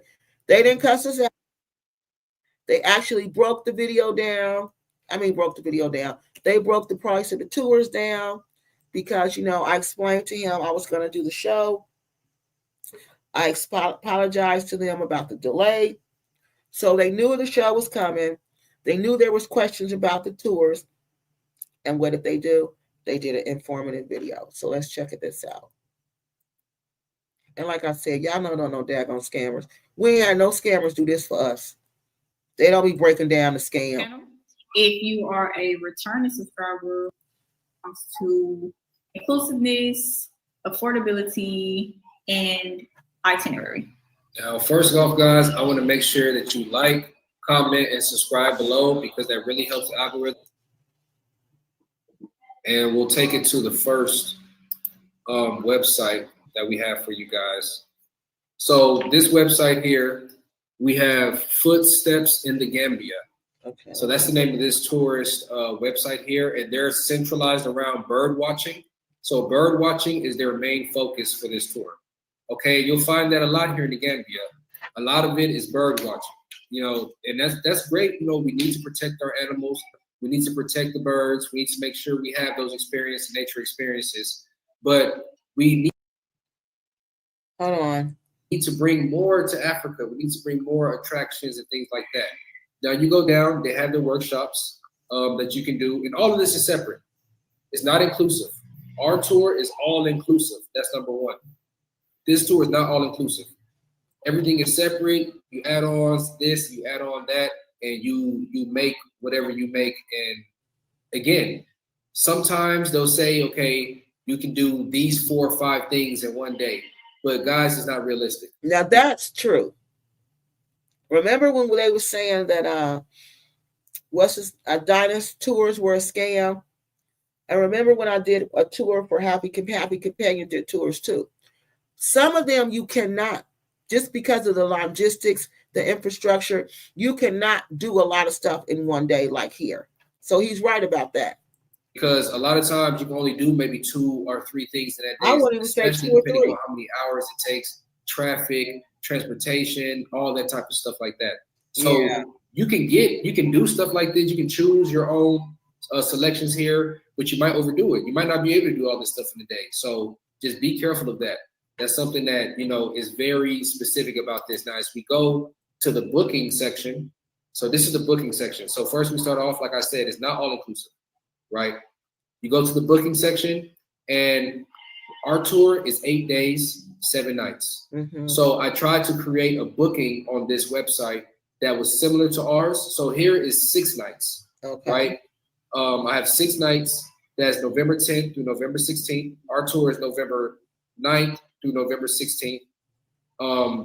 They didn't cuss us out. They actually broke the video down. They broke the price of the tours down because, I explained to him I was going to do the show. I apologized to them about the delay. So they knew the show was coming. They knew there was questions about the tours. And what did they do? They did an informative video. So let's check this out. And like I said, y'all know no daggone scammers. We ain't had no scammers do this for us. They don't be breaking down the scam. If you are a returning subscriber, comes to inclusiveness, affordability, and itinerary. Now, first off, guys, I want to make sure that you like, comment, and subscribe below because that really helps the algorithm. And we'll take it to the first website that we have for you guys. So this website here, we have Footsteps in the Gambia. Okay. So that's the name of this tourist website here, and they're centralized around bird watching. So bird watching is their main focus for this tour. Okay, you'll find that a lot here in the Gambia. A lot of it is bird watching, you know, and that's great. You know, we need to protect our animals. We need to protect the birds. We need to make sure we have those nature experiences. But we Hold on. need to bring more to Africa. We need to bring more attractions and things like that. Now you go down, they have their workshops that you can do, and all of this is separate. It's not inclusive. Our tour is all inclusive. That's number one. This tour is not all inclusive. Everything is separate. You add on this, you add on that, and you make whatever you make. And again, sometimes they'll say, okay, you can do these 4 or 5 things in one day. But guys, it's not realistic. Now that's true. Remember when they were saying that Dinah's tours were a scam? I remember when I did a tour for Happy Companion did tours too. Some of them you cannot, just because of the logistics, the infrastructure, you cannot do a lot of stuff in one day like here. So he's right about that. Because a lot of times you can only do maybe 2 or 3 things in that day. I wouldn't even say especially 2 or depending 3. on how many hours it takes, traffic, transportation, all that type of stuff like that. So Yeah. you can do stuff like this. You can choose your own selections here, but you might overdo it. You might not be able to do all this stuff in a day. So just be careful of that. That's something that, you know, is very specific about this. Now, as we go to the booking section, so this is the booking section. So first we start off, like I said, it's not all inclusive, right? You go to the booking section, and our tour is 8 days, 7 nights. Mm-hmm. So I tried to create a booking on this website that was similar to ours. So here is 6 nights, Okay. right? I have 6 nights. That's November 10th through November 16th. Our tour is November 9th through November 16th.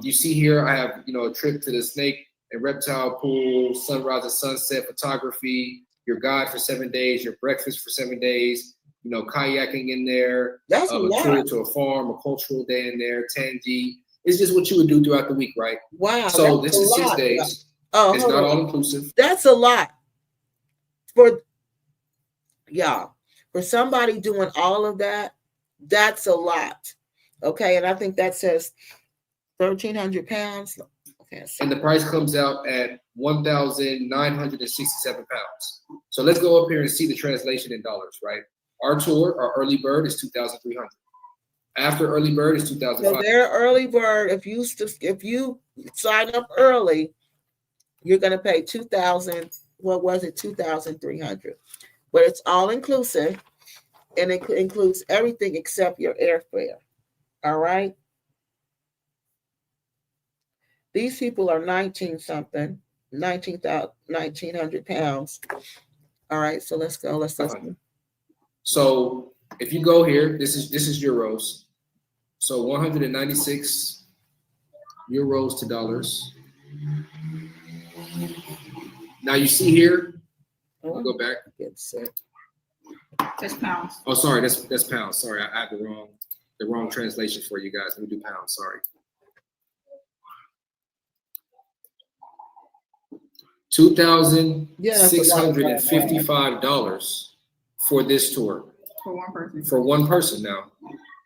You see here, I have, you know, a trip to the snake and reptile pool, sunrise and sunset photography, your guide for 7 days, your breakfast for 7 days, you know, kayaking in there. That's a lot. tour to a farm, a cultural day in there, Tangi. It's just what you would do throughout the week, right? Wow. So that's this is a 6 lot. days. Oh, It's hold not on. all inclusive. That's a lot for y'all. For somebody doing all of that, that's a lot. Okay, and I think that says 1,300 pounds. Okay, so And the price comes out at 1,967 pounds. So let's go up here and see the translation in dollars, right? Our tour, our early bird is 2,300. After early bird is 2,500. so their early bird, if you sign up early, you're going to pay 2,000. What was it? 2,300. But it's all inclusive, and it includes everything except your airfare. All right. These people are 1,900 pounds. All right. So let's go. Let's go. So if you go here, this is euros. So 196 euros to dollars. Now you see here, I'll go back. Get set. That's pounds. Oh, sorry, that's pounds. Sorry, I had the wrong translation for you guys. Let me do pounds. Sorry. $2,655 for this tour. For one person. For one person. Now,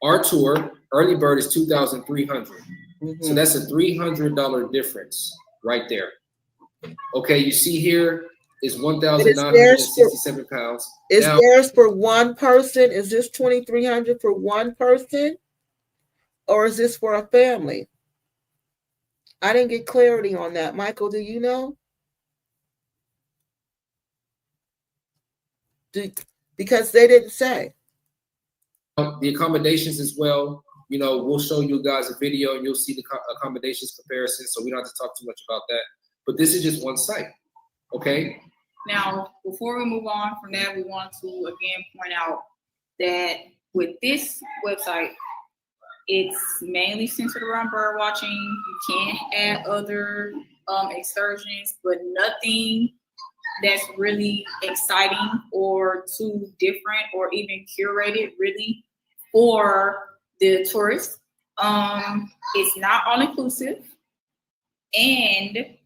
our tour early bird is 2,300. Mm-hmm. So that's a $300 difference right there. Okay, you see here is 1,967 pounds. Is theirs for one person? Is this 2,300 for one person, or is this for a family? I didn't get clarity on that. Michael, do you know? Because they didn't say. The accommodations as well. You know, we'll show you guys a video and you'll see the accommodations comparison. So we don't have to talk too much about that. But this is just one site. Okay. Now, before we move on from that, we want to again point out that with this website, it's mainly centered around bird watching. You can add other excursions, but nothing that's really exciting or too different or even curated really for the tourists. It's not all inclusive, and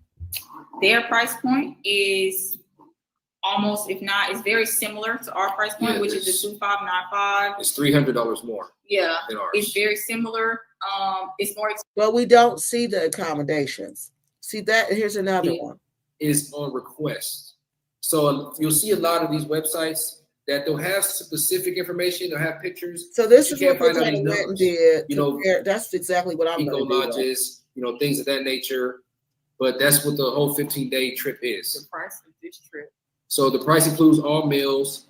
their price point is almost, if not, it's very similar to our price point, Yeah, which is the 2595. It's $300 more Yeah, than ours. it's very similar. It's more expensive. But we don't see the accommodations. See that? Here's another one. Is on request. So you'll see a lot of these websites that they'll have specific information, they'll have pictures. So this you is can't what find they out these went and numbers. did. You know, That's exactly what I'm eco going to do. lodges, things of that nature. But that's what the whole 15-day trip is. The price of this trip. So the price includes all meals,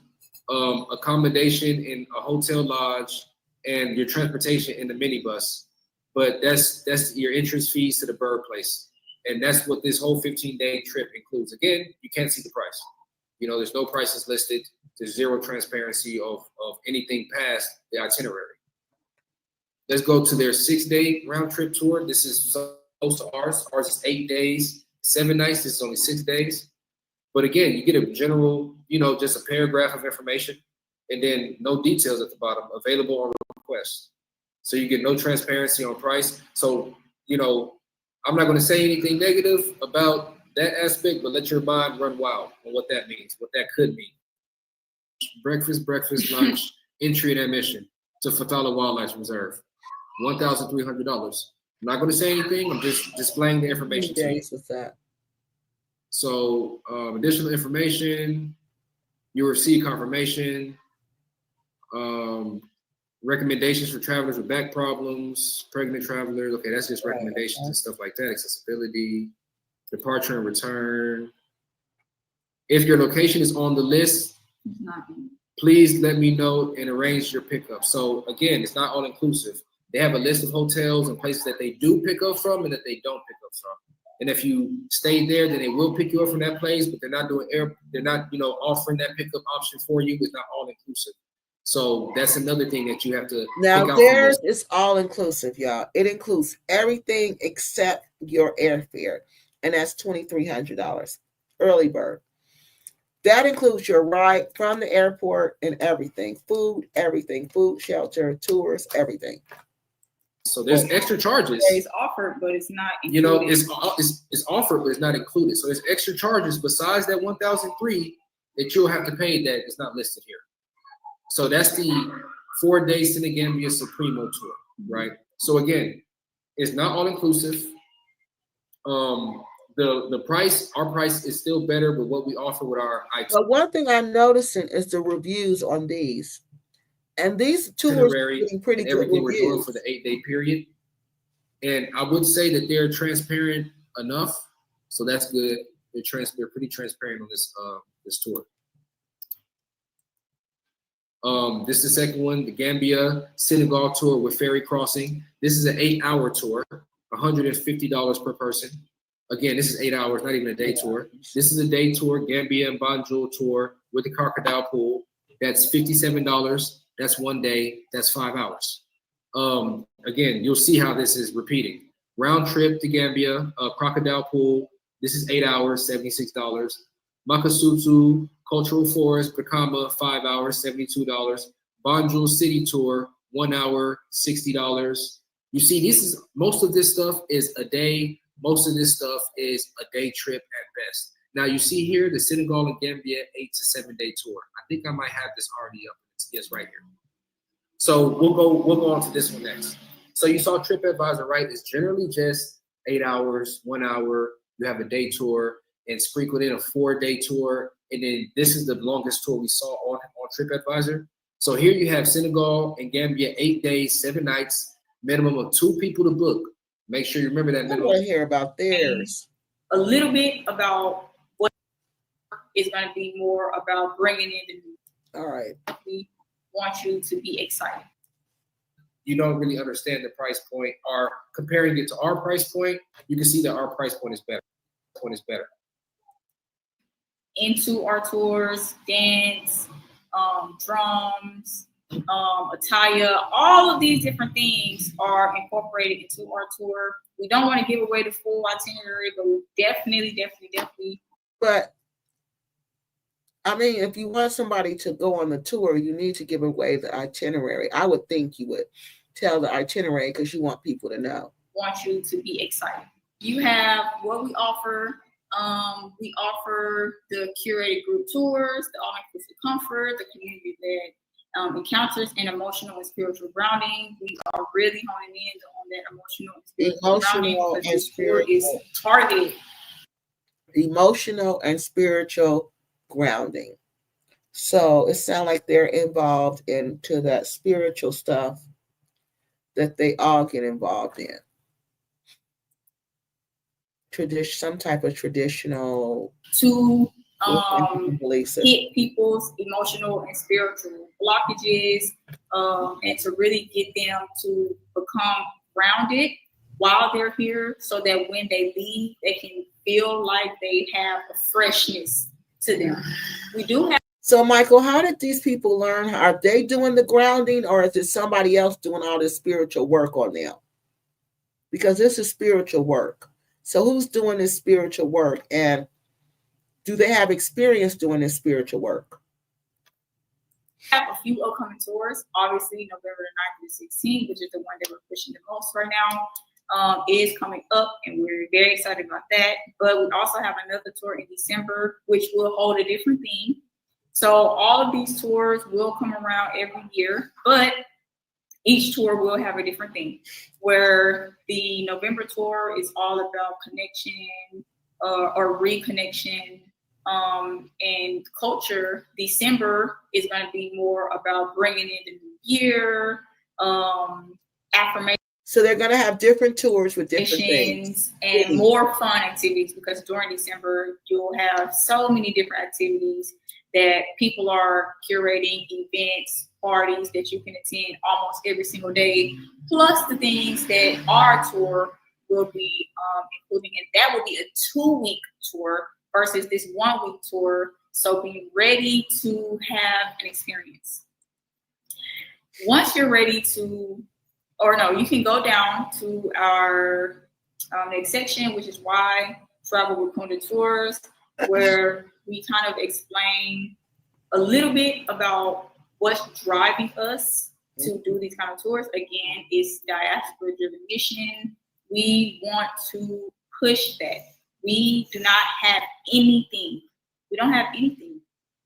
accommodation in a hotel lodge, and your transportation in the minibus. But that's your entrance fees to the bird place. And that's what this whole 15-day trip includes. Again, you can't see the price. There's no prices listed. There's zero transparency of anything past the itinerary. Let's go to their 6-day round trip tour. This is close to ours. Ours is 8 days, 7 nights. This is only 6 days. But again, you get a general, just a paragraph of information, and then no details at the bottom, available on request. So you get no transparency on price. So, I'm not going to say anything negative about that aspect, but let your mind run wild on what that means, what that could mean. Breakfast, lunch, entry and admission to Fatala Wildlife Reserve, $1,300. I'm not going to say anything. I'm just displaying the information to you. With that. So additional information, you will receive confirmation, recommendations for travelers with back problems, pregnant travelers. Okay, that's just recommendations and stuff like that. Accessibility, departure and return. If your location is on the list, please let me know and arrange your pickup. So again, it's not all inclusive. They have a list of hotels and places that they do pick up from and that they don't pick up from. And if you stay there, then they will pick you up from that place, but they're not offering that pickup option for you. It's not all inclusive. So that's another thing that you have to now pick out. Theirs is all inclusive, y'all. It includes everything except your airfare, and that's $2,300 early bird. That includes your ride from the airport and everything, food, shelter, tours, everything. So there's extra charges. It's offered, but it's not included. It's offered, but it's not included. So there's extra charges besides that $1,300 that you'll have to pay that is not listed here. So that's the 4-day Senegambia Supremo tour, right? So again, it's not all inclusive. The price, our price is still better with what we offer with our itinerary. But one thing I'm noticing is the reviews on these. And these tours are getting pretty good everything reviews. we're doing for the 8-day period. And I would say that they're transparent enough. So that's good. They're pretty transparent on this tour. This is the second one, the Gambia Senegal tour with ferry crossing. This is an 8-hour tour, $150 per person. Again, this is 8 hours, not even a day tour. This is a day tour, Gambia and Banjul tour with the crocodile pool. That's $57. That's 1 day. That's 5 hours. Again, you'll see how this is repeating. Round trip to Gambia, crocodile pool. This is 8 hours, $76. Makasutu Cultural Forest, Brikama, 5 hours, $72. Banjul City Tour, 1 hour, $60. You see, most of this stuff is a day. Most of this stuff is a day trip at best. Now you see here the Senegal and Gambia 8 to 7 day tour. I think I might have this already up. Yes, right here. So we'll go on to this one next. So you saw TripAdvisor, right? It's generally just 8 hours, 1 hour. You have a day tour and sprinkled in a 4-day tour. And then this is the longest tour we saw on TripAdvisor. So here you have Senegal and Gambia, 8 days, 7 nights, minimum of 2 people to book. Make sure you remember that I minimum. want to hear about theirs. A little bit about what is going to be more about bringing in the new. All right. We want you to be excited. You don't really understand the price point. Or comparing it to our price point, you can see that our price point is better. Into our tours, dance, drums, attire, all of these different things are incorporated into our tour. We don't want to give away the full itinerary, but we definitely. But I mean, if you want somebody to go on the tour, you need to give away the itinerary. I would think you would tell the itinerary because you want people to know. Want you to be excited. You have what we offer We offer the curated group tours, the all-inclusive comfort, the community-led encounters, and emotional and spiritual grounding. We are really honing in on that emotional and spiritual grounding because this tour is targeted. Emotional and spiritual grounding. So it sounds like they're involved into that spiritual stuff that they all get involved in. Some type of traditional to belief system. hit people's emotional and spiritual blockages, and to really get them to become grounded while they're here, so that when they leave, they can feel like they have a freshness to them. We do have. So, Michael, how did these people learn? Are they doing the grounding, or is it somebody else doing all this spiritual work on them? Because this is spiritual work. So who's doing this spiritual work, and do they have experience doing this spiritual work? Have a few upcoming tours. Obviously, November the 9th to the 16th, which is the one that we're pushing the most right now, is coming up, and we're very excited about that. But we also have another tour in December, which will hold a different theme. So all of these tours will come around every year, but each tour will have a different theme. Where the November tour is all about connection or reconnection and culture. December is going to be more about bringing in the new year, affirmation. So they're going to have different tours with different things and more fun activities, because during December you'll have so many different activities that people are curating, events, parties that you can attend almost every single day, plus the things that our tour will be including, and that will be a 2-week tour versus this 1-week tour. So be ready to have an experience. Once you're ready to, or no, you can go down to our next section, which is why travel with Kunda Tours, where we kind of explain a little bit about what's driving us to do these kind of tours. Again, it's diaspora-driven mission. We want to push that. We do not have anything. We don't have anything.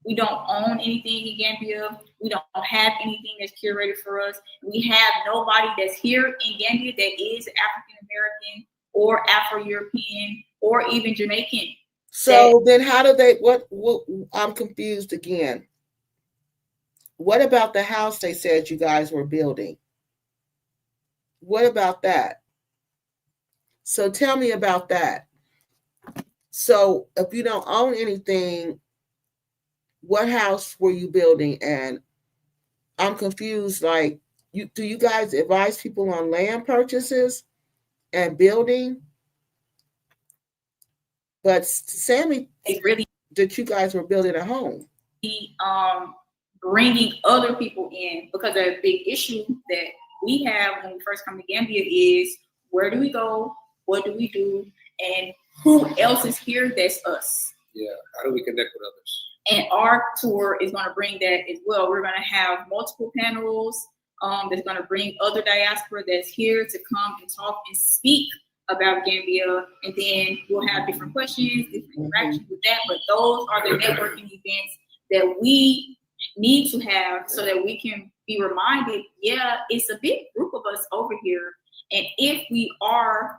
We don't own anything in Gambia. We don't have anything that's curated for us. We have nobody that's here in Gambia that is African-American or Afro-European or even Jamaican. So then how do they, what I'm confused again. What about the house they said you guys were building? What about that? So tell me about that. So if you don't own anything, what house were you building? And I'm confused, like, do you guys advise people on land purchases and building? But Sammy really that you guys were building a home. Bringing other people in, because a big issue that we have when we first come to Gambia is, where do we go? What do we do? And who else is here that's us? Yeah, how do we connect with others? And our tour is going to bring that as well. We're going to have multiple panels that's going to bring other diaspora that's here to come and talk and speak about Gambia, and then we'll have different questions, different interactions with that. But those are the networking events that we need to have so that we can be reminded, yeah, it's a big group of us over here. And if we are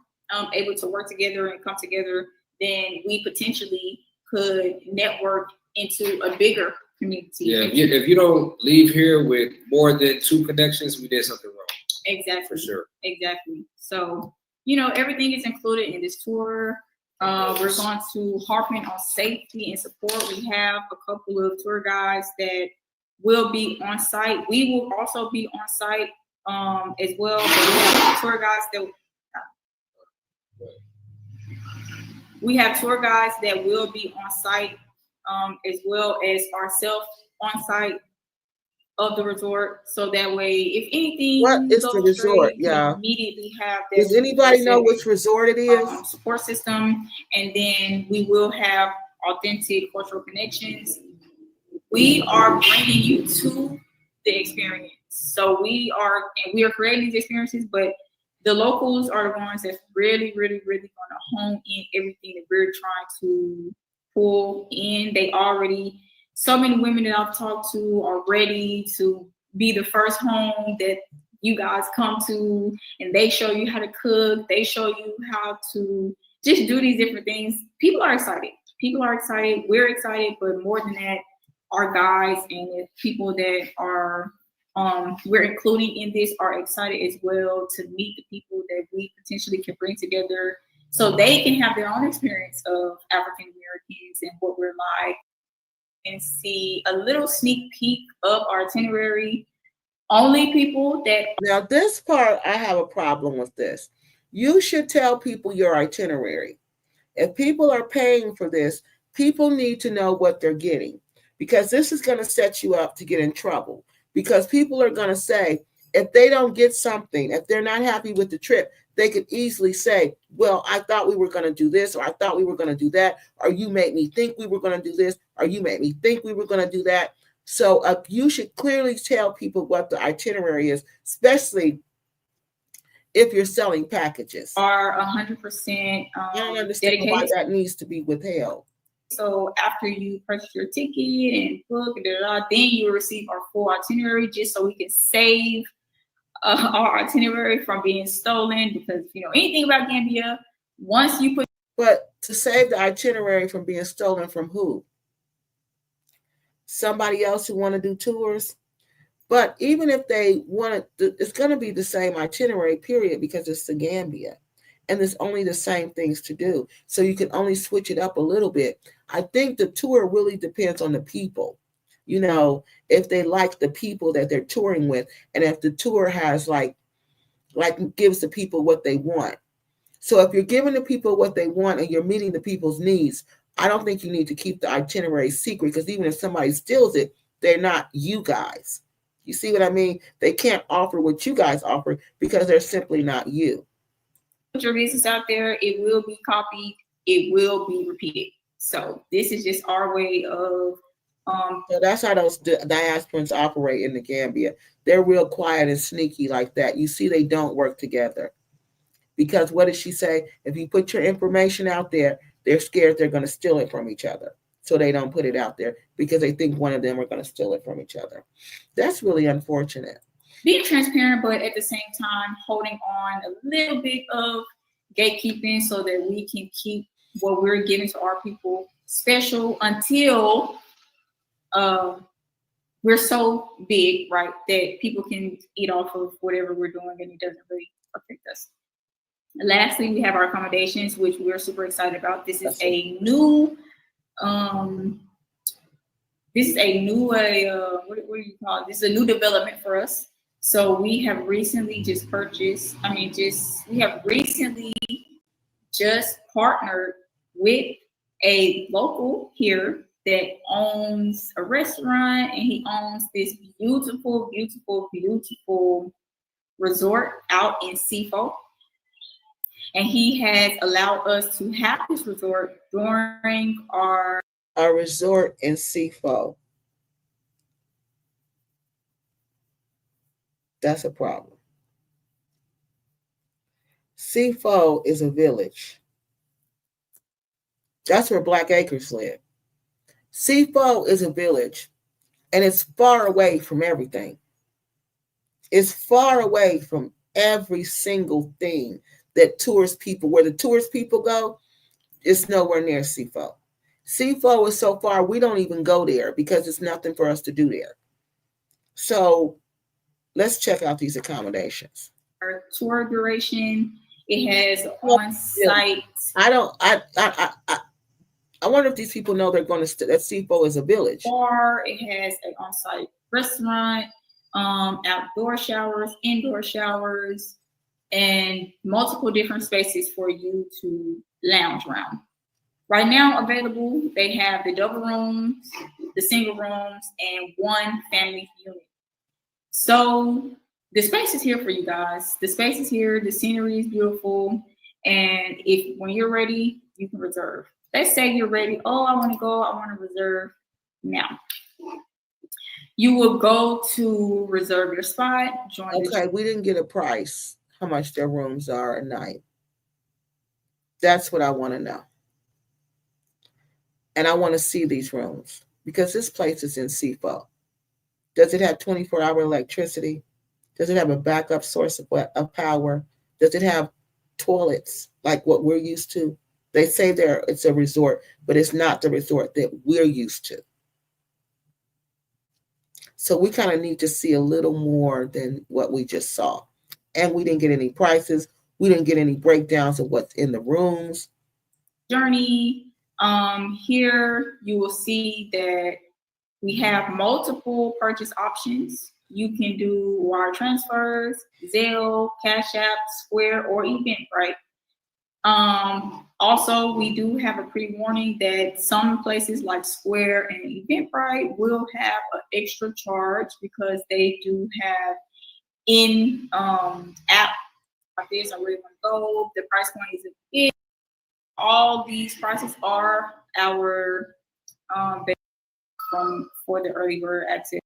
able to work together and come together, then we potentially could network into a bigger community. Yeah, if you don't leave here with more than 2 connections, we did something wrong. Exactly. For sure. Exactly. So, everything is included in this tour. We're going to harp in on safety and support. We have a couple of tour guides that will be on site. We will also be on site as well. But we have tour guides that will be on site, as well as ourselves on site of the resort, so that way, if anything, what is the resort? Yeah, immediately have. Does anybody know which resort it is? Support system, and then we will have authentic cultural connections. We are bringing you to the experience. So we are creating these experiences, but the locals are the ones that's really, really, really going to hone in everything that we're trying to pull in. They already, so many women that I've talked to are ready to be the first home that you guys come to, and they show you how to cook. They show you how to just do these different things. People are excited. People are excited. We're excited, but more than that, our guys and the people that are we're including in this are excited as well to meet the people that we potentially can bring together so they can have their own experience of African Americans and what we're like, and see a little sneak peek of our itinerary. Only people that Now, this part, I have a problem with this. You should tell people your itinerary. If people are paying for this, people need to know what they're getting, because this is going to set you up to get in trouble. Because people are going to say, if they don't get something, if they're not happy with the trip, they could easily say, well, I thought we were going to do this, or I thought we were going to do that, or you made me think we were going to do this, or you made me think we were going to do that. So you should clearly tell people what the itinerary is, especially if you're selling packages. are 100% I don't understand why dedicated. that needs to be withheld. So after you purchase your ticket and book, then you will receive our full itinerary, just so we can save our itinerary from being stolen. Because anything about Gambia, once you put. But to save the itinerary from being stolen from who? Somebody else who want to do tours? But even if they want to, it's going to be the same itinerary, period, because it's the Gambia. And there's only the same things to do. So you can only switch it up a little bit. I think the tour really depends on the people. If they like the people that they're touring with, and if the tour has like gives the people what they want. So if you're giving the people what they want and you're meeting the people's needs, I don't think you need to keep the itinerary secret, because even if somebody steals it, they're not you guys. You see what I mean? They can't offer what you guys offer because they're simply not you. Put your business out there, it will be copied, it will be repeated. So this is just our way of so that's how those diasporans operate in the Gambia. They're real quiet and sneaky like that. You see, they don't work together. Because what did she say? If you put your information out there, they're scared they're going to steal it from each other. So they don't put it out there because they think one of them are going to steal it from each other. That's really unfortunate. Being transparent, but at the same time holding on a little bit of gatekeeping so that we can keep what we're giving to our people special until we're so big, right, that people can eat off of whatever we're doing and it doesn't really affect us. Lastly, we have our accommodations, which we're super excited about. This is a new what do you call it? This is a new development for us. So we have recently just partnered with a local here that owns a restaurant, and he owns this beautiful, beautiful, beautiful resort out in Sifo. And he has allowed us to have this resort during our resort in Sifo. That's a problem. Sifo is a village. That's where Black Acres live. Sifo is a village, and it's far away from everything. It's far away from every single thing that tourist people, where the tourist people go, it's nowhere near Sifo. Sifo is so far, we don't even go there because it's nothing for us to do there. So let's check out these accommodations. Our tour duration, it has on-site. I wonder if these people know they're going to that Sifo is a village. Bar, it has an on-site restaurant, outdoor showers, indoor showers, and multiple different spaces for you to lounge around. Right now available, they have the double rooms, the single rooms, and one family unit. So the space is here for you guys. The space is here, the scenery is beautiful, and when you're ready, you can reserve. Let's say you're ready. Oh, I want to go. I want to reserve now. You will go to reserve your spot. Okay, we didn't get a price. how much their rooms are a night. That's what I want to know. And I want to see these rooms because this place is in CFO. Does it have 24-hour electricity? Does it have a backup source of power? Does it have toilets like what we're used to? They say it's a resort, but it's not the resort that we're used to. So we kind of need to see a little more than what we just saw. And we didn't get any prices. We didn't get any breakdowns of what's in the rooms. Journey. Here you will see that we have multiple purchase options. You can do wire transfers, Zelle, Cash App, Square, or Eventbrite. Also, we do have a pre-warning that some places like Square and Eventbrite will have an extra charge because they do have in app like this. I really want to go. The price point is a bit. All these prices are our for the early bird access.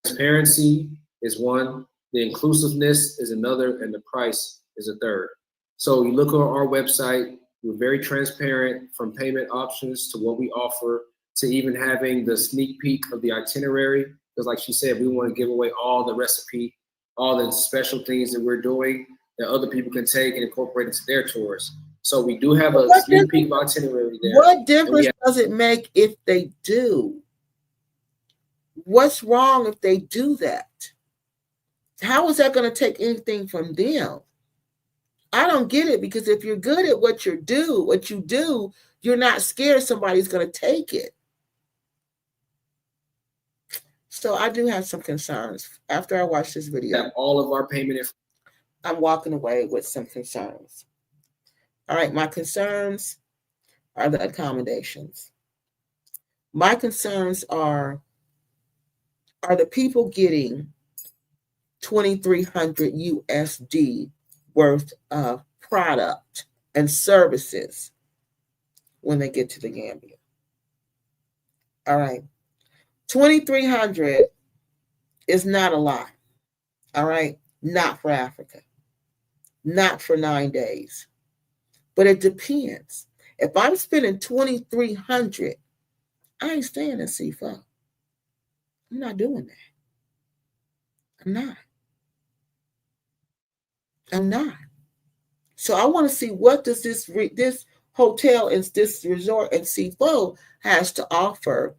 Transparency is one, the inclusiveness is another, and the price is a third. So you look on our website, we're very transparent from payment options to what we offer to even having the sneak peek of the itinerary. Because like she said, we want to give away all the recipe, all the special things that we're doing that other people can take and incorporate into their tours. So we do have a sneak peek of itinerary there. What difference does it make if they do? What's wrong if they do that? How is that going to take anything from them? I don't get it, because if you're good at what you do, you're not scared somebody's going to take it. So I do have some concerns after I watch this video. All of our payment, I'm walking away with some concerns. All right, my concerns are the accommodations. My concerns are the people getting 2,300 USD worth of product and services when they get to the Gambia? All right, 2,300 is not a lot. All right, not for Africa, not for 9 days, but it depends. If I'm spending 2,300, I ain't staying in CFO. I'm not doing that. I'm not. So I want to see what does this hotel and this resort and CFO has to offer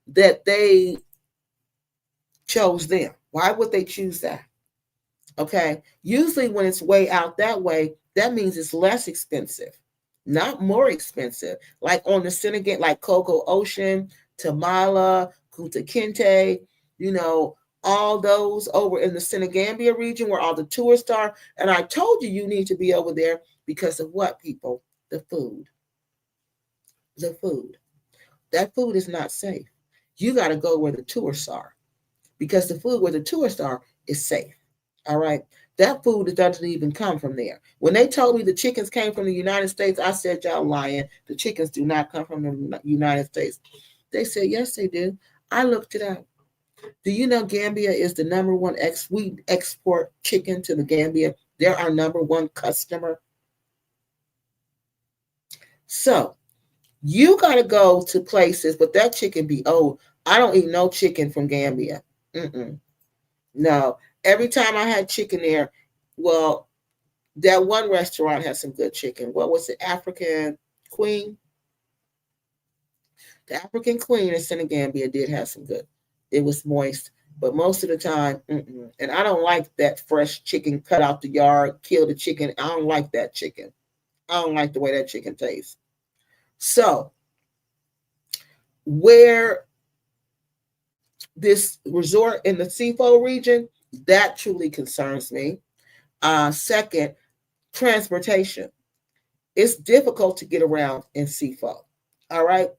that they chose them. Why would they choose that? Okay. Usually when it's way out that way, that means it's less expensive, not more expensive. Like on the Senegal, like Coco Ocean, Tamala, Kunta Kinte, all those over in the Senegambia region where all the tourists are. And I told you need to be over there because of what, people? The food. The food. That food is not safe. You got to go where the tourists are, because the food where the tourists are is safe. All right. That food doesn't even come from there. When they told me the chickens came from the United States, I said, y'all lying. The chickens do not come from the United States. They said, yes, they do. I looked it up. Do you know Gambia is the number one we export chicken to the Gambia? They're our number one customer. So you got to go to places, but that chicken be old. I don't eat no chicken from Gambia. No. Every time I had chicken there, well, that one restaurant had some good chicken. What was it? African Queen? The African Queen in Senegambia did have some good. It was moist, but most of the time, and I don't like that fresh chicken cut out the yard, kill the chicken. I don't like that chicken. I don't like the way that chicken tastes. So, where this resort in the CFO region, that truly concerns me. Second, transportation. It's difficult to get around in CFO. All right.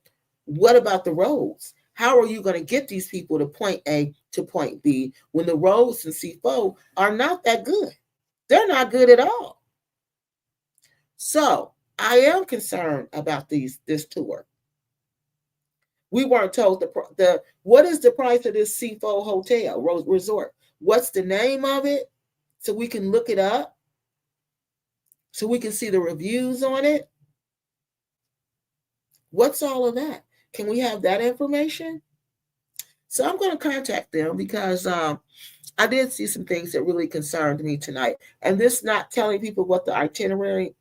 What about the roads? How are you going to get these people to point A to point B when the roads in CFO are not that good? They're not good at all. So I am concerned about this tour. We weren't told what is the price of this CFO hotel resort? What's the name of it? so we can look it up, so we can see the reviews on it? What's all of that? Can we have that information? So I'm going to contact them because I did see some things that really concerned me tonight. And this not telling people what the itinerary,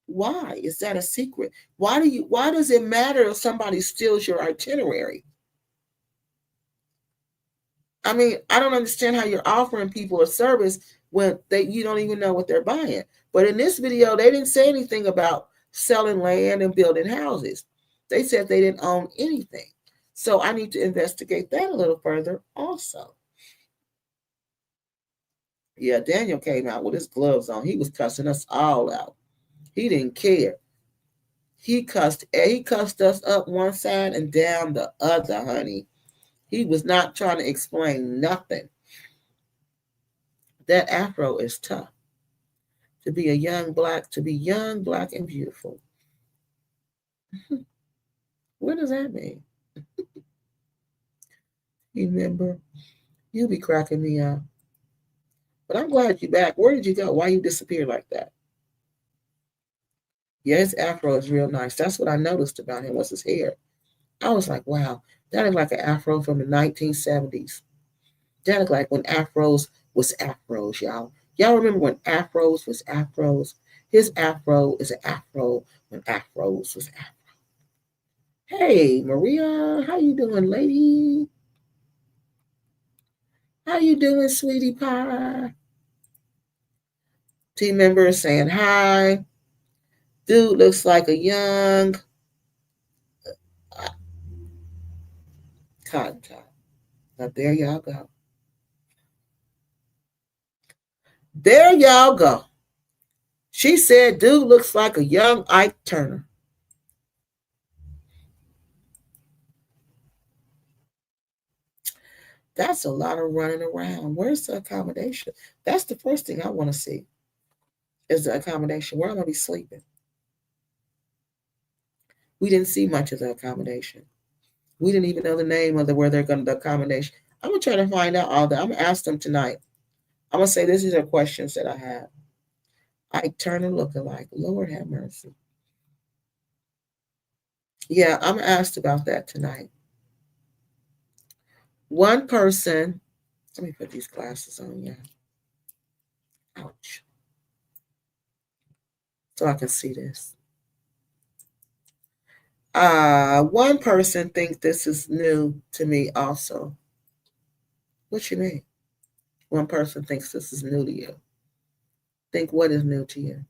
why? Is that a secret? Why does it matter if somebody steals your itinerary? I mean, I don't understand how you're offering people a service when you don't even know what they're buying. But in this video, they didn't say anything about selling land and building houses. They said they didn't own anything. So I need to investigate that a little further also. Yeah, Daniel came out with his gloves on. He was cussing us all out. He didn't care. He cussed us up one side and down the other, honey. He was not trying to explain nothing. That afro is tough. To be young, black, and beautiful. What does that mean? Remember, you be cracking me up. But I'm glad you're back. Where did you go? Why you disappear like that? Yeah, his afro is real nice. That's what I noticed about him was his hair. I was like, wow, that is like an afro from the 1970s. That is like when afros was afros, y'all. Y'all remember when afros was afros? His afro is an afro when afros was afro. Hey, Maria, how you doing, lady? How you doing, sweetie pie? Team members saying hi. Dude looks like a young cotton top. Now there y'all go. There y'all go. She said, dude looks like a young Ike Turner. That's a lot of running around. Where's the accommodation? That's the first thing I want to see is the accommodation. Where am I going to be sleeping? We didn't see much of the accommodation. We didn't even know the name of where they're going to the accommodation. I'm going to try to find out all that. I'm going to ask them tonight. I'm going to say these are questions that I have. Ike Turner lookalike. Lord have mercy. Yeah, I'm asked about that tonight. One person, let me put these glasses on, yeah. Ouch. So I can see this. One person thinks this is new to me also. What you mean? One person thinks this is new to you. Think what is new to you?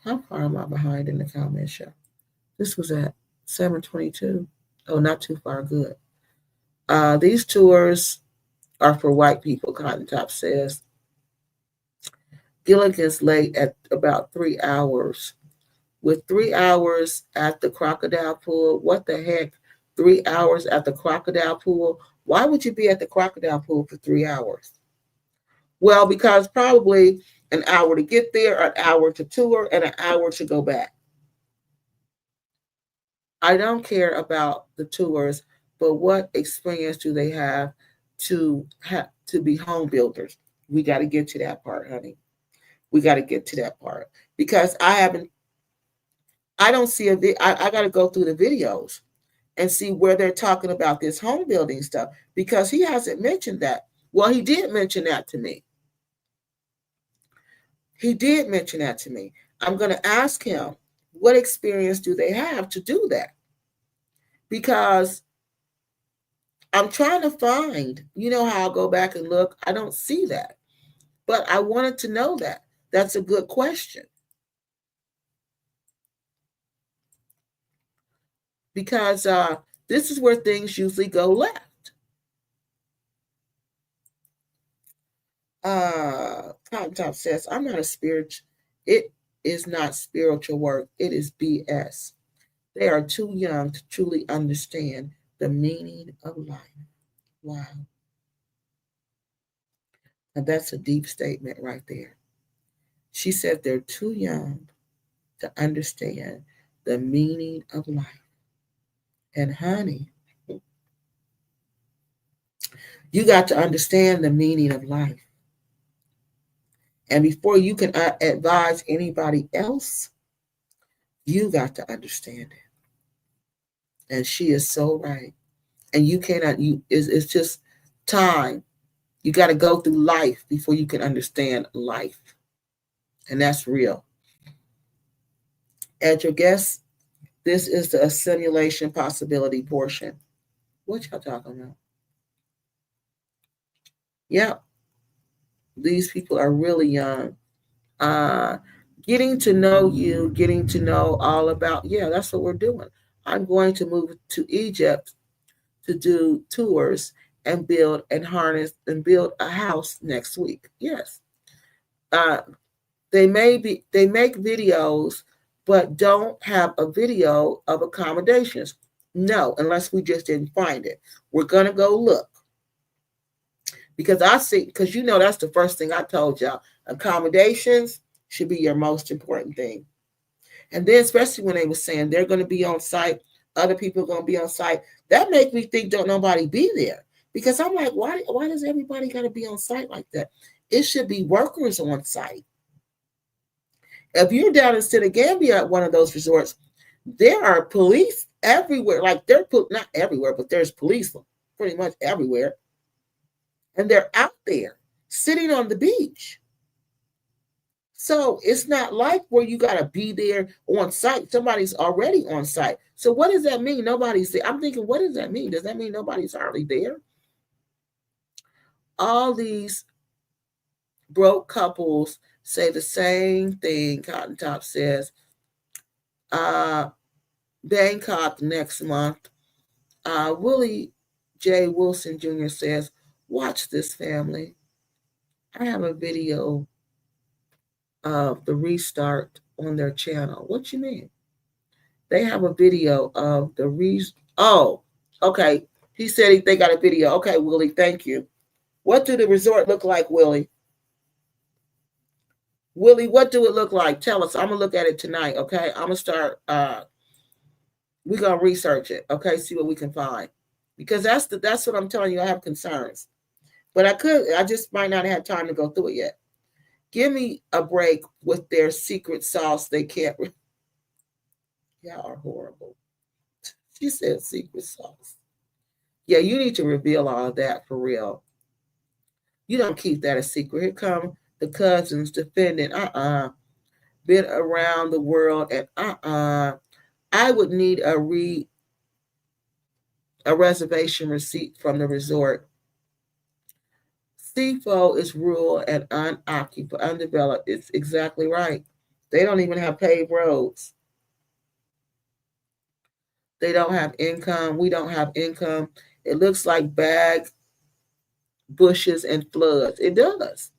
How far am I behind in the comment show? This was at 7:22. Oh, not too far. Good. These tours are for white people, Cotton Top says. Gilligan's late at about 3 hours. With 3 hours at the crocodile pool, what the heck? 3 hours at the crocodile pool? Why would you be at the crocodile pool for 3 hours? Well, because probably an hour to get there, an hour to tour, and an hour to go back. I don't care about the tours, but what experience do they have to be home builders? We got to get to that part, honey. We got to get to that part because I don't see I got to go through the videos and see where they're talking about this home building stuff because he hasn't mentioned that. Well, he did mention that to me. He did mention that to me. I'm going to ask him, what experience do they have to do that? Because I'm trying to find, you know how I'll go back and look. I don't see that. But I wanted to know that. That's a good question. Because this is where things usually go left. Cotton Top says, I'm not a spirit. It is not spiritual work. It is BS. They are too young to truly understand the meaning of life. Wow. And that's a deep statement right there. She said they're too young to understand the meaning of life. And honey, You got to understand the meaning of life. And before you can advise anybody else, you got to understand it. And she is so right. And you cannot, it's just time. You got to go through life before you can understand life. And that's real. At your guess, this is the simulation possibility portion. What y'all talking about? Yeah, these people are really young. Uh, Getting to know you, getting to know all about, yeah, that's what we're doing. I'm going to move to Egypt to do tours and build and harness and build a house next week. Yes. Uh, they make videos, but don't have a video of accommodations. No, unless we just didn't find it. We're gonna go look because I see because that's the first thing I told y'all. Accommodations should be your most important thing. And then especially when they were saying they're gonna be on site, other people are gonna be on site. That makes me think don't nobody be there. Because I'm like, why does everybody gotta be on site like that? It should be workers on site. If you're down in Gambia at one of those resorts, there are police everywhere. Like they're not everywhere, but there's police pretty much everywhere. And they're out there sitting on the beach. So it's not like where you got to be there on site. Somebody's already on site. So what does that mean? Nobody's there. I'm thinking, what does that mean? Does that mean nobody's hardly there? All these broke couples say the same thing. Cotton Top says, Bangkok next month. Willie J. Wilson Jr. says, watch this family. I have a video of the restart on their channel. What you mean? They have a video of the Oh, okay. He said they got a video. Okay, Willie, thank you. What do the resort look like, Willie? Willie, what do it look like? Tell us. I'm going to look at it tonight, okay? I'm going to start we're gonna research it, okay? See what we can find, because that's what I'm telling you. I have concerns, but I just might not have time to go through it yet. Give me a break with their secret sauce. They can't. Y'all are horrible. She said secret sauce. Yeah, you need to reveal all of that for real. You don't keep that a secret. Here come the cousins defending. Been around the world and I would need a reservation receipt from the resort. CFO is rural and unoccupied, undeveloped. It's exactly right. They don't even have paved roads. They don't have income. We don't have income. It looks like bag bushes and floods. It does.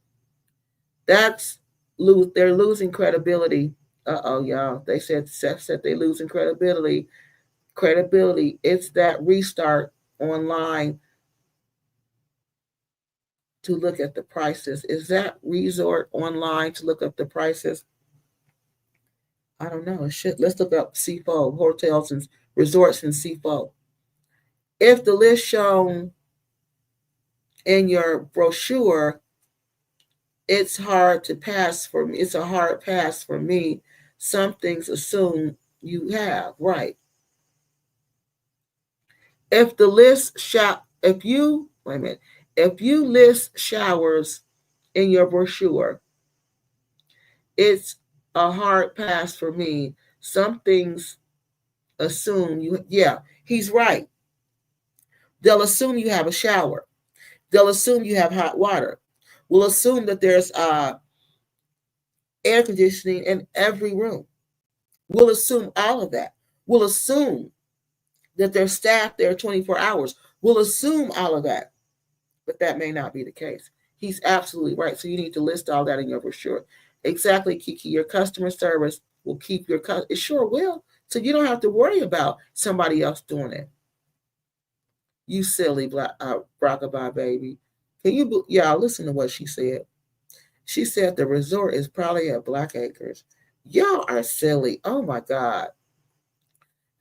They're losing credibility. Y'all. They said they're losing credibility. It's that restart online to look at the prices. Is that resort online to look up the prices? I don't know. It should. Let's look up CFO, hotels and resorts in CFO. If the list shown in your brochure, it's hard to pass for me. It's a hard pass for me. Some things assume you have, right? If the list if you wait a minute, if you list showers in your brochure, it's a hard pass for me. Some things assume you, yeah, he's right. They'll assume you have a shower. They'll assume you have hot water. We'll assume that there's air conditioning in every room. We'll assume all of that. We'll assume that there's staff there 24 hours. We'll assume all of that. But that may not be the case. He's absolutely right. So you need to list all that in your brochure. Exactly, Kiki. Your customer service will keep your it sure will. So you don't have to worry about somebody else doing it. You silly Brockabye baby. Can you y'all listen to what she said? She said the resort is probably at Black Acres. Y'all are silly. Oh my God.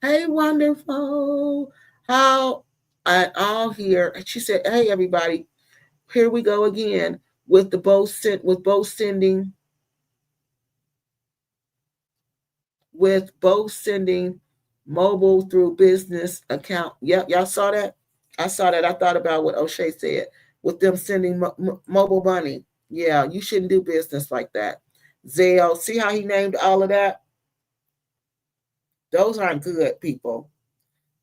Hey, wonderful. How I all here. She said, "Hey, everybody, here we go again with the both sending mobile through business account." Yep, y'all saw that. I saw that. I thought about what O'Shea said with them sending mobile money. Yeah, you shouldn't do business like that. Zelle. See how he named all of that? Those aren't good, people.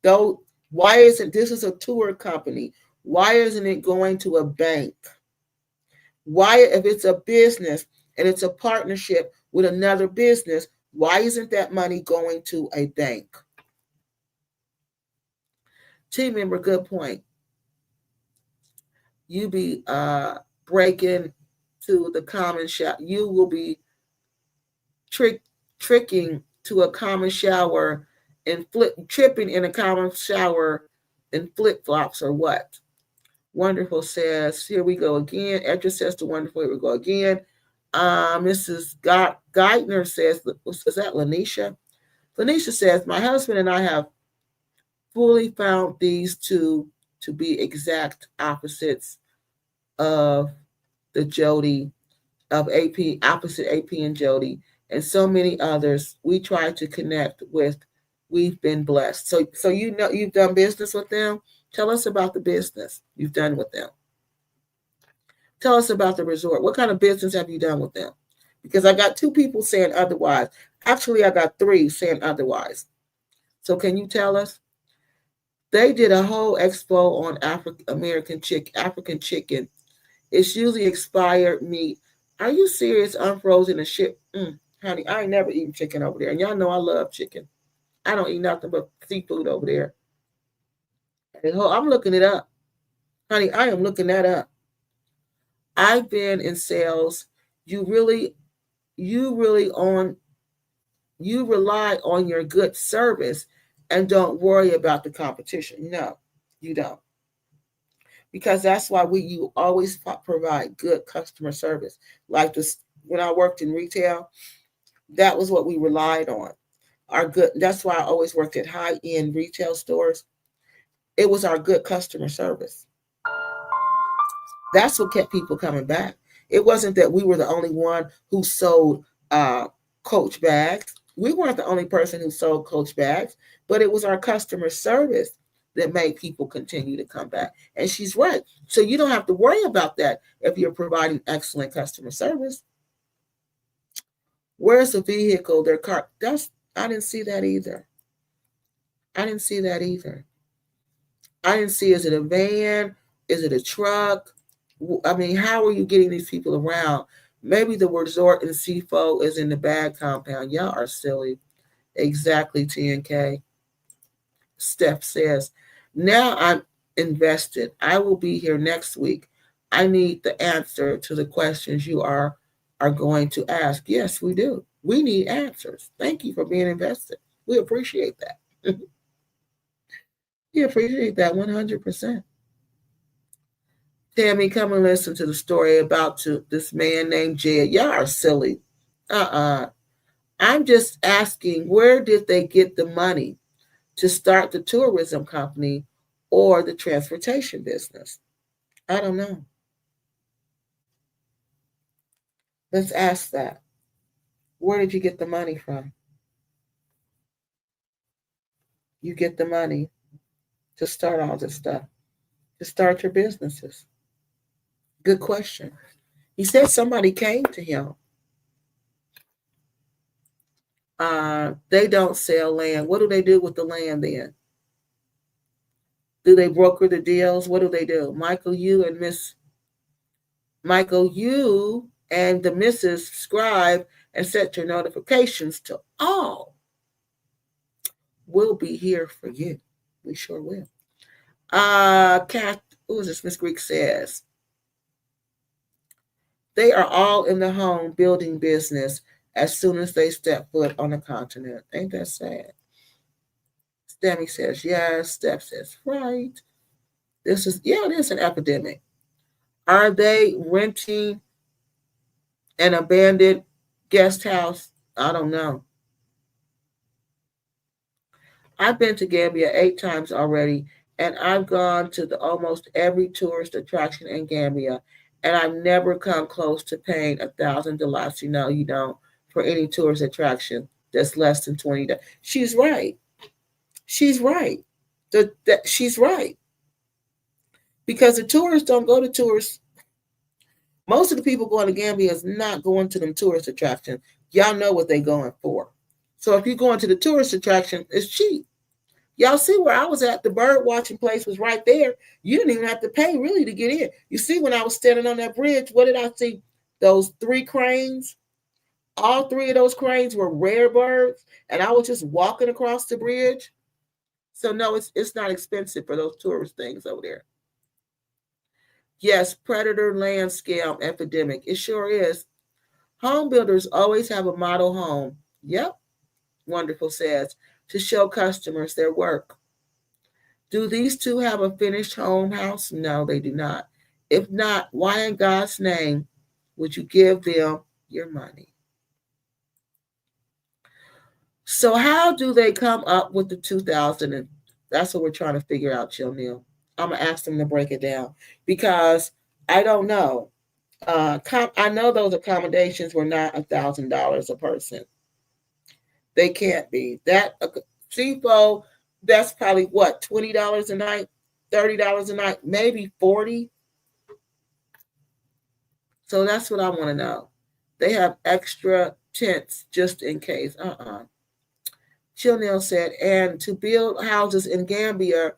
Though, why isn't this is a tour company? Why isn't it going to a bank? Why, if it's a business and it's a partnership with another business, why isn't that money going to a bank? Team member, good point. You be breaking to the common shower. You will be tricking to a common shower and tripping in a common shower in flip flops or what? Wonderful says, here we go again. Edra says to wonderful, here we go again. Mrs. Geithner says, is that Lanisha? Lanisha says, my husband and I have fully found these two to be exact opposites of the Jody, of AP, opposite AP and Jody, and so many others we try to connect with. We've been blessed. So you know you've done business with them. Tell us about the business you've done with them. Tell us about the resort. What kind of business have you done with them? Because I got two people saying otherwise. Actually, I got three saying otherwise. So can you tell us? They did a whole expo on African chicken. It's usually expired meat. Are you serious? Unfrozen and ship. Honey, I ain't never eaten chicken over there. And y'all know I love chicken. I don't eat nothing but seafood over there. I'm looking it up. Honey, I am looking that up. I've been in sales. You really you rely on your good service and don't worry about the competition. No, you don't. Because that's why you always provide good customer service. Like this, when I worked in retail, that was what we relied on. Our good. That's why I always worked at high-end retail stores. It was our good customer service. That's what kept people coming back. It wasn't that we were the only one who sold Coach bags. We weren't the only person who sold Coach bags, but it was our customer service that made people continue to come back. And she's right. So you don't have to worry about that if you're providing excellent customer service. Where's the vehicle? Their car. I didn't see that either. I didn't see that either. I didn't see, is it a van? Is it a truck? I mean, how are you getting these people around? Maybe the resort in CFO is in the bag compound. Y'all are silly. Exactly, TNK. Steph says, now I'm invested. I will be here next week. I need the answer to the questions you are going to ask. Yes, we do. We need answers. Thank you for being invested. We appreciate that. We appreciate that 100%. Tammy, come and listen to the story about this man named Jed. Y'all are silly. I'm just asking, where did they get the money to start the tourism company or the transportation business? I don't know. Let's ask that. Where did you get the money from? You get the money to start all this stuff, to start your businesses. Good question. He said somebody came to him. They don't sell land. What do they do with the land then? Do they broker the deals? What do they do? Michael, you and the Mrs. subscribe and set your notifications to all. We'll be here for you. We sure will. Who is this? Miss Greek says, they are all in the home building business as soon as they step foot on the continent. Ain't that sad? Stammy says yes. Steph says right. It is an epidemic. Are they renting an abandoned guest house? I don't know. I've been to Gambia 8 times already, and I've gone to almost every tourist attraction in Gambia, and I've never come close to paying $1,000. No, you don't, for any tourist attraction that's less than $20. She's right. She's right. She's right. Because the tourists don't go to tourists. Most of the people going to Gambia is not going to them tourist attractions. Y'all know what they're going for. So if you're going to the tourist attraction, it's cheap. Y'all see where I was at? The bird watching place was right there. You didn't even have to pay really to get in. You see, when I was standing on that bridge, what did I see? Those 3 cranes. All 3 of those cranes were rare birds, and I was just walking across the bridge. So no, it's not expensive for those tourist things over there. Yes, predator land scam epidemic. It sure is. Home builders always have a model home. Yep, Wonderful says, to show customers their work. Do these two have a finished home house? No, they do not. If not, why in God's name would you give them your money? So how do they come up with the 2000? And that's what we're trying to figure out, Jill Neal. I'm going to ask them to break it down because I don't know. I know those accommodations were not $1,000 a person. They can't be. That CFO, that's probably what, $20 a night, $30 a night, maybe 40. So that's what I want to know. They have extra tents just in case. Chilnell said, and to build houses in Gambia,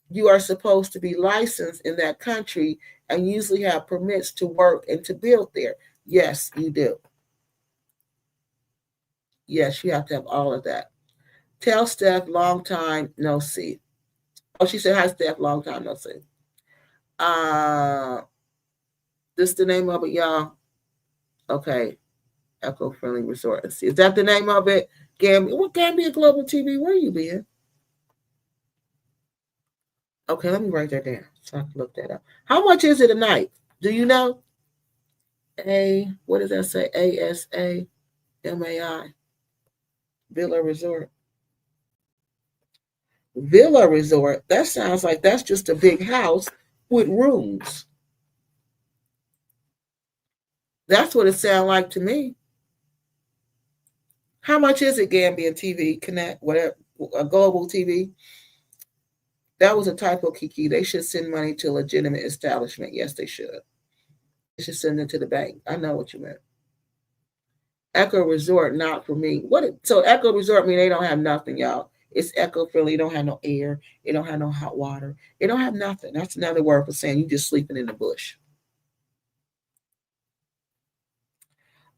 you are supposed to be licensed in that country and usually have permits to work and to build there. Yes, you do. Yes, you have to have all of that. Tell Steph, long time no see. Oh, she said, hi, Steph, long time no see. This is the name of it, y'all. Okay. Eco-friendly resort. Let's see. Is that the name of it? Gambia. What Gambia Global TV? Where you been? Okay, let me write that down so I can look that up. How much is it a night? Do you know? What does that say? ASAMAI. Villa Resort. Villa Resort. That sounds like that's just a big house with rooms. That's what it sounds like to me. How much is it, Gambian TV Connect, whatever, Global TV? That was a typo, Kiki. They should send money to a legitimate establishment. Yes, they should. They should send it to the bank. I know what you meant. Eco Resort, not for me. So Eco Resort mean they don't have nothing, y'all. It's eco-friendly. It don't have no air. It don't have no hot water. It don't have nothing. That's another word for saying you just sleeping in the bush.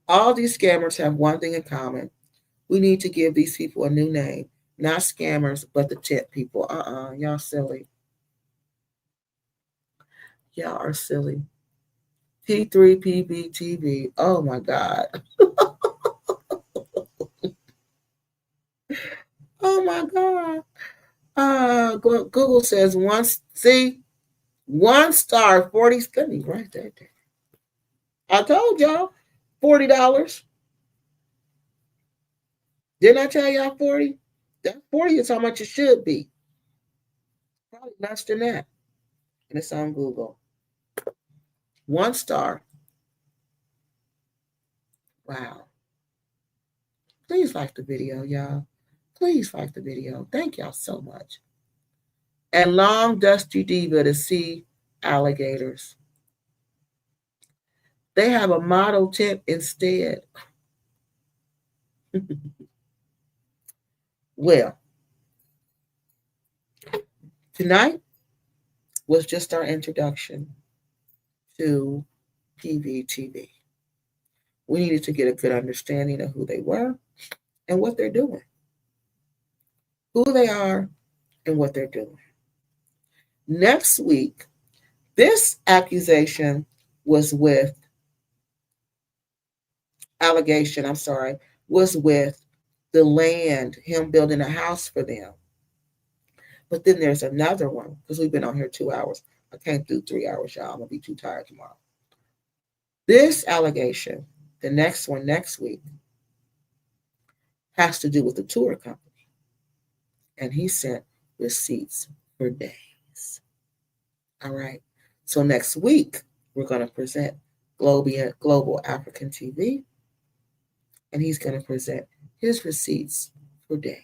All these scammers have one thing in common. We need to give these people a new name. Not scammers, but the tent people. Y'all silly. Y'all are silly. P3 PBTV. Oh my God. Oh my God. Google says one star, 40. Let me write that down. I told y'all, $40. Didn't I tell y'all 40? That 40 is how much it should be. Probably less than that. And it's on Google. 1 star. Wow. Please like the video, y'all. Please like the video. Thank y'all so much. And long dusty diva to see alligators. They have a model tent instead. Well, tonight was just our introduction to PVTV. We needed to get a good understanding of who they were and what they're doing. Who they are and what they're doing. Next week, this accusation was with was with the land, him building a house for them. But then there's another one, because we've been on here 2 hours. I can't do 3 hours, y'all. I'm going to be too tired tomorrow. This allegation, the next one next week, has to do with the tour company. And he sent receipts for days. All right. So next week, we're going to present Global African TV, and he's going to present his receipts for days.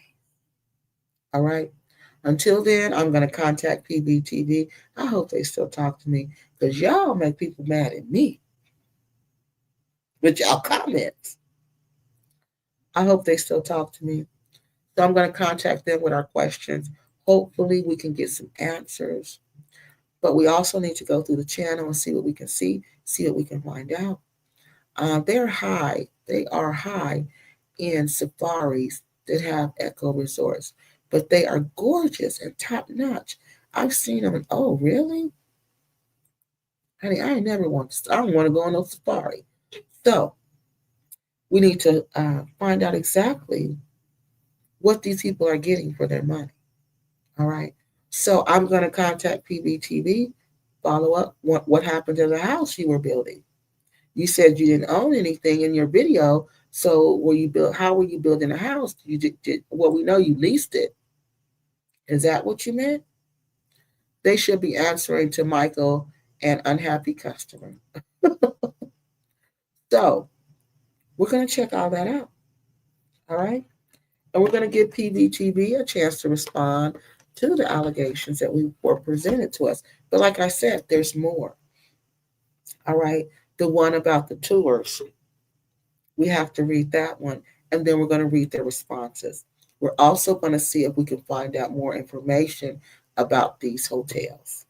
All right. Until then, I'm going to contact PBTV. I hope they still talk to me because y'all make people mad at me with y'all comments. I hope they still talk to me. So I'm going to contact them with our questions. Hopefully, we can get some answers. But we also need to go through the channel and see what we can see what we can find out. They're high. They are high in safaris that have eco resorts, but they are gorgeous and top notch. I've seen them and oh, really? Honey, I ain't never want to. I don't want to go on no safari. So we need to find out exactly what these people are getting for their money. All right. So I'm going to contact PBTV, follow up what happened to the house you were building. You said you didn't own anything in your video. So were you build? How were you building a house? You did well. We know you leased it. Is that what you meant? They should be answering to Michael and unhappy customer. So we're going to check all that out. All right. And we're going to give PVTV a chance to respond to the allegations that we were presented to us. But like I said, there's more. All right. The one about the tours, we have to read that one. And then we're going to read their responses. We're also going to see if we can find out more information about these hotels,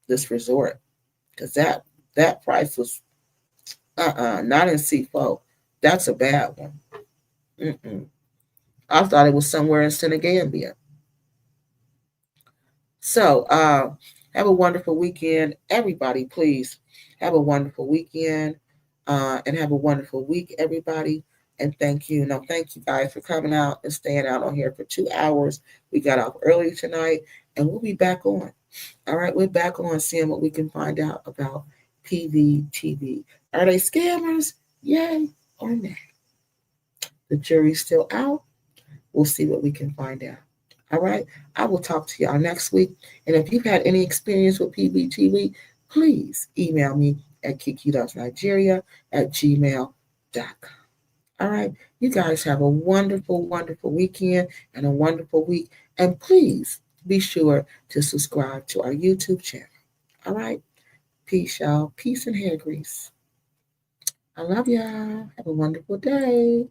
this resort. Because that price was not in C4. That's a bad one. Mm-mm. I thought it was somewhere in Senegambia. So have a wonderful weekend. Everybody, please have a wonderful weekend and have a wonderful week, everybody. And thank you. No, thank you guys for coming out and staying out on here for 2 hours. We got off early tonight and we'll be back on. All right, we're back on seeing what we can find out about PVTV. Are they scammers? Yay or nay? The jury's still out. We'll see what we can find out. All right. I will talk to y'all next week. And if you've had any experience with PBTV, please email me at kiki.nigeria@gmail.com. All right. You guys have a wonderful, wonderful weekend and a wonderful week. And please be sure to subscribe to our YouTube channel. All right. Peace, y'all. Peace and hair grease. I love y'all. Have a wonderful day.